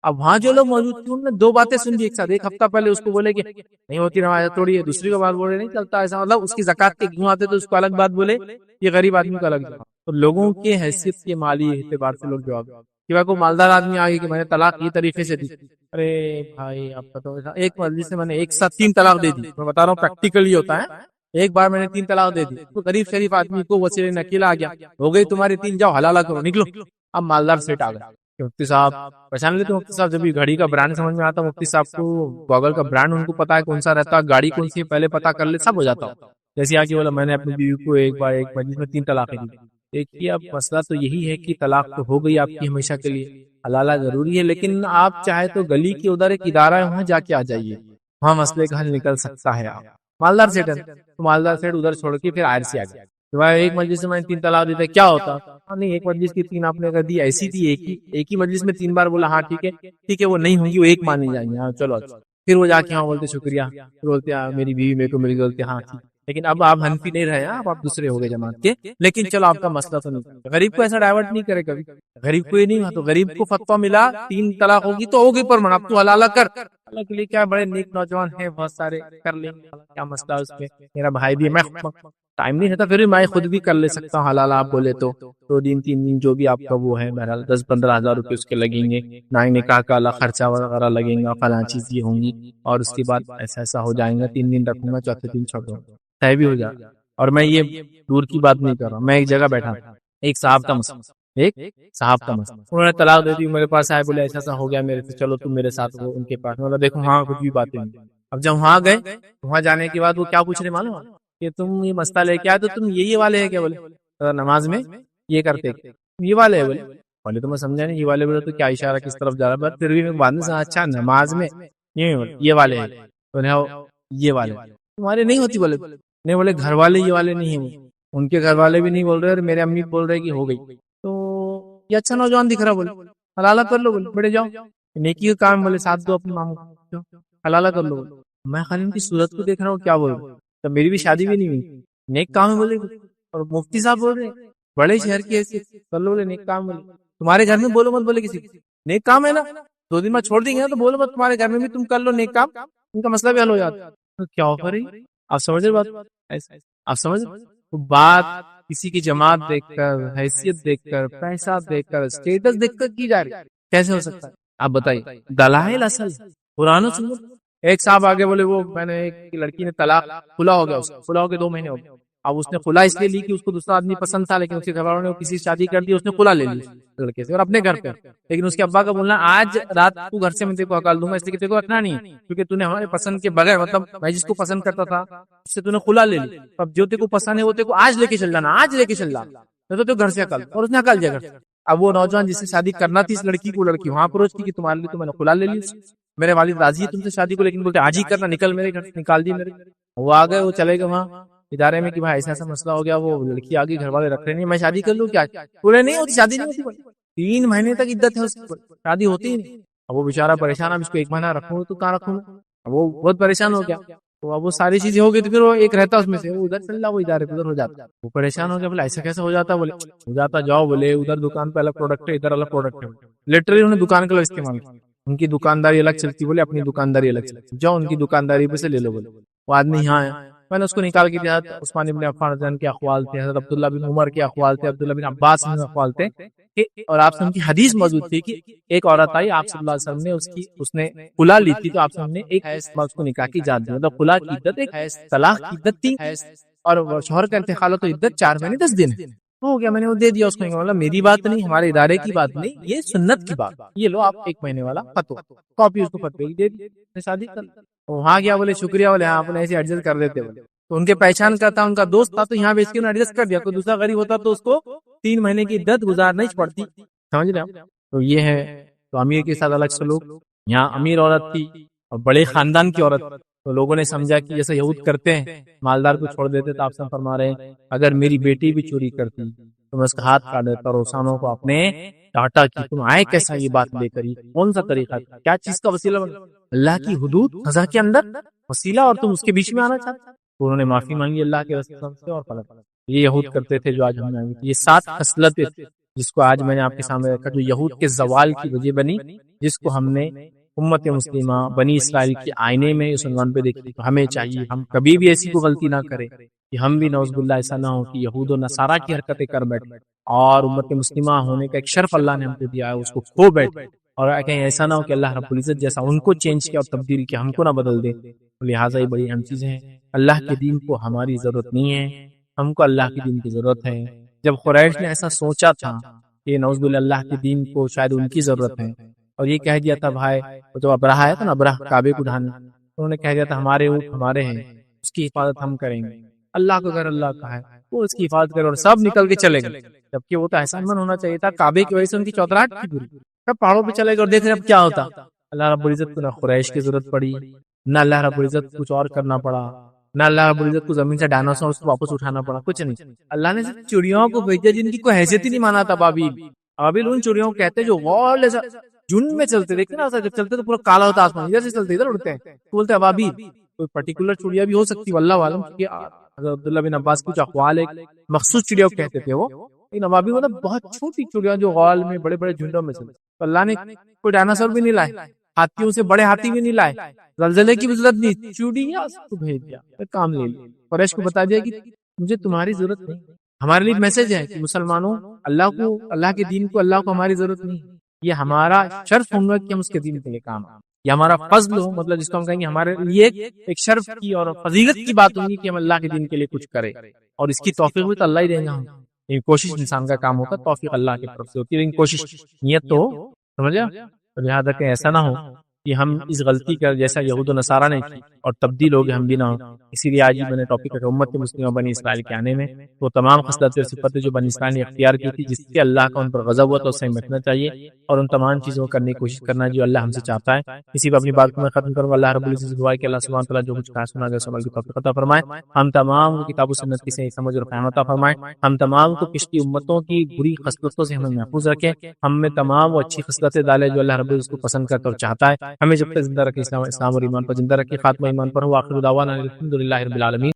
A: اب وہاں جو لوگ موجود تھے انہوں نے دو باتیں سن لی ایک ساتھ. ایک ہفتہ پہلے اس کو بولے کہ نہیں ہوتی نماز توڑی ہے، دوسری کو بات بولے نہیں چلتا ایسا، مطلب اس کی زکات کے کیوں آتے تو اس کو الگ بات بولے، یہ غریب آدمی کا الگ جواب. تو لوگوں کے حیثیت کے مالی اعتبار سے لوگ جواب کہ کوئی مالدار آدمی آگے کہ میں نے طلاق یہ طریقے سے دی، ارے بھائی آپ کا تو ایک مجلس سے میں نے ایک ساتھ 3 طلاق دے دی. میں بتا رہا ہوں پریکٹیکل یہ ہوتا ہے، ایک بار میں نے 3 طلاق دے دی. تو غریب شریف آدمی کو وسیلے نے اکیلا آ گیا، ہو گئی تمہاری 3، جاؤ حلالہ کرو نکلو. اب مالدار سیٹ آ گیا. مفتی صاحب پہچان لیتے، مفتی صاحب جب بھی گھڑی کا برانڈ سمجھ میں آتا، مفتی صاحب کو گوگل کا برانڈ ان کو پتا ہے کون سا رہتا، گاڑی کون سی پہلے پتا کر لے، سب ہو جاتا. جیسے آگے بولا میں نے اپنی بیوی کو ایک بار ایک مجلس میں 3 طلاقیں دی. دیکھیے اب مسئلہ تو یہی ہے کہ طلاق تو ہو گئی آپ کی ہمیشہ کے لیے، حلالہ ضروری ہے، لیکن آپ چاہے تو گلی کے ادھر ایک ادارہ ہے وہاں جا کے آ جائیے، وہاں مسئلے کا حل نکل سکتا ہے. آپ مالدار سیٹ ہے تو مالدار سیٹ ادھر چھوڑ کے پھر آئر سے آ گیا. ایک مجلس میں 3 طلاق دیتے کیا ہوتا؟ نہیں ایک مجلس کی 3 آپ نے کر دی، ایسی تھی ایک ہی مجلس میں 3 بار بولا ہاں ٹھیک ہے وہ نہیں ہوں گی، وہ ایک مانی جائیں گے، ہاں چلو اچھا. پھر وہ جا کے ہاں بولتے شکریہ، پھر بولتے میری بیوی میرے کو مل گئی، ہاں ٹھیک. لیکن اب آپ حنفی نہیں رہے، آپ دوسرے ہو گئے جماعت کے، لیکن چلو آپ کا مسئلہ تو نہیں. غریب کو ایسا ڈائیورٹ نہیں کرے کبھی، غریب کو یہ نہیں، تو غریب کو فتویٰ ملا 3 طلاق ہوگی تو ہوگی پر من اب تو حلالہ کر. اللہ کے لیے کیا بڑے نیک نوجوان ہیں بہت سارے، کر لیں گے، کیا مسئلہ اس میں. میرا بھائی بھی، میں ٹائم نہیں رہتا پھر بھی میں خود بھی کر لے سکتا ہوں حلال. آپ بولے تو 2 دن 3 دن جو بھی آپ کا وہ ہے، بہرحال 10-15 ہزار روپے اس کے لگیں گے، نکاح کا الگ خرچہ وغیرہ لگیں گا، فلاں چیز یہ ہوں گی، اور اس کے بعد ایسا ہو جائیں گا. 3 دن رکھوں گا، چوتھے دن چھوڑ دوں گا، طے بھی ہو جائے. اور میں یہ دور کی بات نہیں کر رہا ہوں، میں ایک جگہ بیٹھا تھا، ایک صاحب کا مسئلہ، انہوں نے طلاق دے دی، میرے پاس آئے، بولے ایسا ہو گیا میرے سے، چلو تم میرے ساتھ ہو. ان کے پاس میں دیکھو ہاں کچھ بھی باتیں نہیں. اب جب وہاں گئے، وہاں جانے کے بعد وہ کیا پوچھ رہے معلوم کہ تم یہ مسئلہ لے کے آئے تو تم یہ والے ہیں کیا؟ بولے نماز میں یہ کرتے یہ والے ہے. بولے تو میں سمجھا نہیں، یہ والے بولے تو کیا اشارہ کس طرف جا رہا ہے؟ پھر بھی میں بعد میں اچھا نماز میں یہ والے ہیں، یہ والے تمہارے نہیں ہوتی. بولے نہیں، بولے گھر والے یہ والے نہیں ہیں، ان کے گھر والے بھی نہیں بول رہے، اور میرے امی بول رہے کہ ہو گئی. تو یہ اچھا نوجوان دکھ رہا، بولے حلالہ کر لو، بولے بیٹے جاؤ نیکی کا کام، بولے ساتھ دو اپنے ماموں کو، حلالہ کر لو. میں خالی ان کی صورت کو دیکھ رہا ہوں، کیا بول رہا ہوں، تو میری بھی شادی بھی نہیں ہوئی، نیک کام ہے بولے. اور مفتی صاحب بول رہے بڑے شہر کی ایسے کر لو، بولے نیک کام بولے. تمہارے گھر میں بولو مت، بولے کسی نیک کام ہے نا، 2 دن میں چھوڑ دیں گے تو بولو مت، تمہارے گھر میں بھی تم کر لو نیک کام، ان کا مسئلہ بھی حل ہو جاتا. تو کیا آفر ہے؟ آپ سمجھ رہے بات؟ آپ سمجھ بات کسی کی جماعت دیکھ کر، حیثیت دیکھ کر، پیسہ دیکھ کر، اسٹیٹس دیکھ کر کی جا رہی. کیسے ہو سکتا ہے؟ آپ بتائیے. دلائل اصل قرآن و سنت. ایک صاحب آگے بولے وہ میں نے ایک لڑکی نے طلاق کھلا ہو گیا، اس کا کھلا ہو کے 2 مہینے ہو گئے. اب اس نے خلا اس لیے لی کہ اس کو دوسرا آدمی پسند تھا، لیکن اس کے گھر والوں نے کسی شادی کر دی، اس نے خلا لے لی لڑکے سے اور اپنے گھر پہ. لیکن اس کے ابا کا بولنا آج رات کو گھر سے میں تیرے کو ہکال دوں گا، اس لیے کہ تیرے کو رکھنا نہیں ہے، کیونکہ تو نے ہمارے پسند کے بغیر، مطلب میں جس کو پسند کرتا تھا اس سے تو نے خلا لے لی. اب جو تیرے کو پسند ہے وہ تیرے کو آج لے کے چل جانا، آج لے کے چل جانا، نہیں تو گھر سے ہکال. اور اس نے ہکال دیا گھر سے. اب وہ نوجوان جس سے شادی کرنا تھی اس لڑکی کو، لڑکی وہاں اپروچ کی کہ تمہارے لیے تو میں نے خلا لے لی، میرے والد راضی ہے تم سے شادی کو، لیکن بولتے آج ہی کرنا، نکل میرے گھر سے. نکال دی میرے. وہ آ گئے، وہ چلے گئے وہاں ادارے میں کہ بھائی ایسا ایسا مسئلہ ہو گیا، وہ لڑکی آگے گھر والے رکھ رہے نہیں، میں شادی کر لوں کیا؟ پورے نہیں ہوتی شادی، نہیں ہوتی، 3 مہینے تک عدت ہے اس کی، شادی ہوتی ہی نہیں. اب وہ بیچارہ پریشان، اب اس کو 1 مہینہ رکھوں تو کہاں رکھوں؟ اب وہ بہت پریشان ہو گیا. تو اب وہ ساری چیزیں ہو گئی تو پھر وہ ایک رہتا اس میں سے، وہ ادھر چل رہا، وہ ادارے ادھر ہو جاتا. وہ پریشان ہو گیا، بولے ایسا کیسے ہو جاتا؟ بولے ہو جاتا، جاؤ بولے ادھر دکان پہ الگ پروڈکٹ ہے، ادھر الگ پروڈکٹ ہے. لٹرلی انہوں نے دکان کا الگ استعمال کیا. ان کی دکانداری الگ چلتی، بولے اپنی دکانداری الگ چلتی، جاؤ ان کی دکانداری پہ سے لے لو. بولے وہ آدمی یہاں آیا، میں نے اس کو نکال کے دیا. عثمان بن عفان کے اقوال تھے، حضرت عبداللہ بن عمر کے اقوال تھے، عبداللہ بن عباس کے اقوال تھے. اور آپ سے ان کی حدیث موجود تھی کہ ایک عورت آئی، آپ صلی اللہ علیہ وسلم نے اس نے خلا لی تھی، تو آپ نے ایک اس کو نکاح کی اجازت دی. مطلب خلا کی عدت ایک طلاق کی عدت تھی، اور شوہر کا انتقال ہو تو عدت 4 مہینے 10 دن ہو گیا. میں نے وہ دے دیا اس کو. مطلب میری بات نہیں، ہمارے ادارے کی بات نہیں، یہ سنت کی بات. یہ لو آپ 1 مہینے والا فتویٰ، کاپی اس کو فتوے کی دے دی، شادی کر. وہاں گیا، بولے شکریہ، بولے ہاں اپنے ایسے ایڈجسٹ کر دیتے. بولے تو ان کے پہچان کا تھا، ان کا دوست تھا، تو یہاں بیچ کے انہوں نے ایڈجسٹ کر دیا. کوئی دوسرا غریب ہوتا تو اس کو 3 مہینے کی عدت گزارنا ہی پڑتی. سمجھ رہے ہیں؟ تو یہ ہے. تو امیر کے ساتھ الگ سلوک. یہاں امیر عورت تھی اور بڑے خاندان کی عورت، تو لوگوں نے سمجھا کہ جیسے یہود کرتے ہیں، مالدار کو چھوڑ دیتے. تو آپ سے فرما رہے ہیں اگر میری بیٹی بھی چوری کرتی تو میں اس کا ہاتھ کاٹ دیتا. اور روسانوں کو اپنے ڈاٹا کی تم آئے کیسا یہ بات لے کر، کون سا طریقہ تھا، کیا چیز کا وسیلہ بنا؟ اللہ کی حدود سزا کے اندر وسیلہ، اور تم اس کے بیچ میں آنا چاہتے. تو انہوں نے معافی مانگی اللہ کے رسول سے اور پلٹ. یہ یہود کرتے تھے جو آج ہم نے. یہ 7 خصلتیں جس کو آج میں نے آپ کے سامنے رکھا، جو یہود کے زوال کی وجہ بنی، جس کو ہم نے امت مسلمہ بنی اسرائیل کے آئینے میں اس عنوان پہ دیکھی. تو ہمیں چاہیے ہم کبھی بھی ایسی کوئی غلطی نہ کریں کہ ہم بھی نعوذ باللہ ایسا نہ ہو کہ یہود و نصارہ کی حرکتیں کر بیٹھے، اور امت مسلمہ ہونے کا ایک شرف اللہ نے ہم کو دیا ہے اس کو کھو بیٹھے. اور کہیں ایسا نہ ہو کہ اللہ رب العزت جیسا ان کو چینج کیا اور تبدیل کیا، ہم کو نہ بدل دے. لہٰذا یہ بڑی اہم چیزیں ہیں. اللہ کے دین کو ہماری ضرورت نہیں ہے، ہم کو اللہ کے دین کی ضرورت ہے. جب قریش نے ایسا سوچا تھا کہ نعوذ باللہ اللہ کے دین کو شاید ان کی ضرورت ہے، اور یہ کہہ دیا تھا بھائی، جو ابراہ ہے نا، ابراہ کعبے کو ڈھانے، انہوں نے کہہ دیا تھا ہمارے اونٹ ہمارے ہیں، اس کی حفاظت ہم کریں گے. اللہ کو اگر اللہ کا ہے وہ اس کی حفاظت کرے، اور سب نکل کے چلے گئے. جبکہ وہ تو ایسا من ہونا چاہیے تھا، کعبے کی وجہ سے ان کی چودراہٹ کی پوری. سب پہاڑوں پہ چلے گئے اور دیکھ رہے اب کیا ہوتا. اللہ رب العزت کو نہ قریش کی ضرورت پڑی، نہ اللہ رب العزت کچھ اور کرنا پڑا، نہ اللہ رب العزت کو زمین سے ڈائناسور کو واپس اٹھانا پڑا، کچھ نہیں. اللہ نے صرف چڑیوں کو بھیجا جن کی کوئی حیثیت ہی نہیں مانا تھا. ابابیل ان چڑیوں کو کہتے جو غول جن میں چلتے، دیکھتے نا جب چلتے تو پورا کالا ہوتا آسمان، ادھر سے چلتے ادھر اڑتے ہیں، تو بولتے ابابیل. کوئی پرٹیکولر چڑیا بھی ہو سکتی ہے اللہ عالم، کیونکہ حضرت عبداللہ بن عباس کچھ اقوال ایک مخصوص چڑیا کو کہتے تھے وہ. لیکن ابابیل مطلب بہت چھوٹی چڑیاں جو غول میں بڑے بڑے جھنڈوں میں چلتے. تو اللہ نے کوئی ڈائناسور بھی نہیں لائے، ہاتھیوں سے بڑے ہاتھی بھی نہیں لائے، زلزلے کی بھی ضرورت نہیں، چڑیا کو بھیج دیا، کام لے لیا. قریش کو بتا دیا کہ مجھے تمہاری ضرورت نہیں. ہمارے لیے میسج ہے کہ مسلمانوں، اللہ کو، اللہ کے دین کو، اللہ کو ہماری ضرورت نہیں. یہ ہمارا شرف ہوگا کہ ہم اس کے دین کے لیے کام آئیں. یہ ہمارا فضل ہو، مطلب جس کو ہم کہیں گے ہمارے لیے ایک شرف کی اور فضیلت کی بات ہوگی کہ ہم اللہ کے دین کے لیے کچھ کریں. اور اس کی توفیق بھی تو اللہ ہی دیں گا. ہم کوشش انسان کا کام ہوتا ہے، توفیق اللہ کی طرف سے ہوتی ہے، لیکن کوشش نیت تو سمجھا. لہٰذا کہ ایسا نہ ہو کہ ہم اس غلطی کا جیسا یہود و نصارہ نے کی اور تبدیل ہو گئے ہم بھی نہ ہو. اسی لیے آج ہی میں نے ٹاپک رکھا امت مسلمہ بنی اسرائیل کے آنے میں وہ تمام خصلتیں اور صفتیں جو بنی اسرائیل نے اختیار کی تھی، جس سے اللہ کا ان پر غضب ہوا، تو اس سے بچنا چاہیے اور ان تمام چیزوں کو کرنے کی کوشش کرنا جو اللہ ہم سے چاہتا ہے. اسی پہ اپنی بات کو میں ختم کروں گا. اللہ رب العزت سے دعا ہے کہ اللہ سبحانہ وتعالیٰ جو کچھ کہا سنا گیا سمجھ کی توفیق عطا فرمائے. ہم تمام کو کتاب و سنت کی صحیح سمجھ اور فہم عطا فرمائے. ہم تمام کو پچھلی امتوں کی بری خصلتوں سے ہمیں محفوظ رکھے. ہم میں تمام وہ اچھی خصلتیں ڈالے جو اللہ رب العزت کو پسند کرتا اور چاہتا ہے. ہمیں جب تک زندہ رکھے اسلام اور ایمان پر زندہ رکھے. خاتمہ ایمان پر ہو. آخر دعوانا الحمدللہ رب العالمین.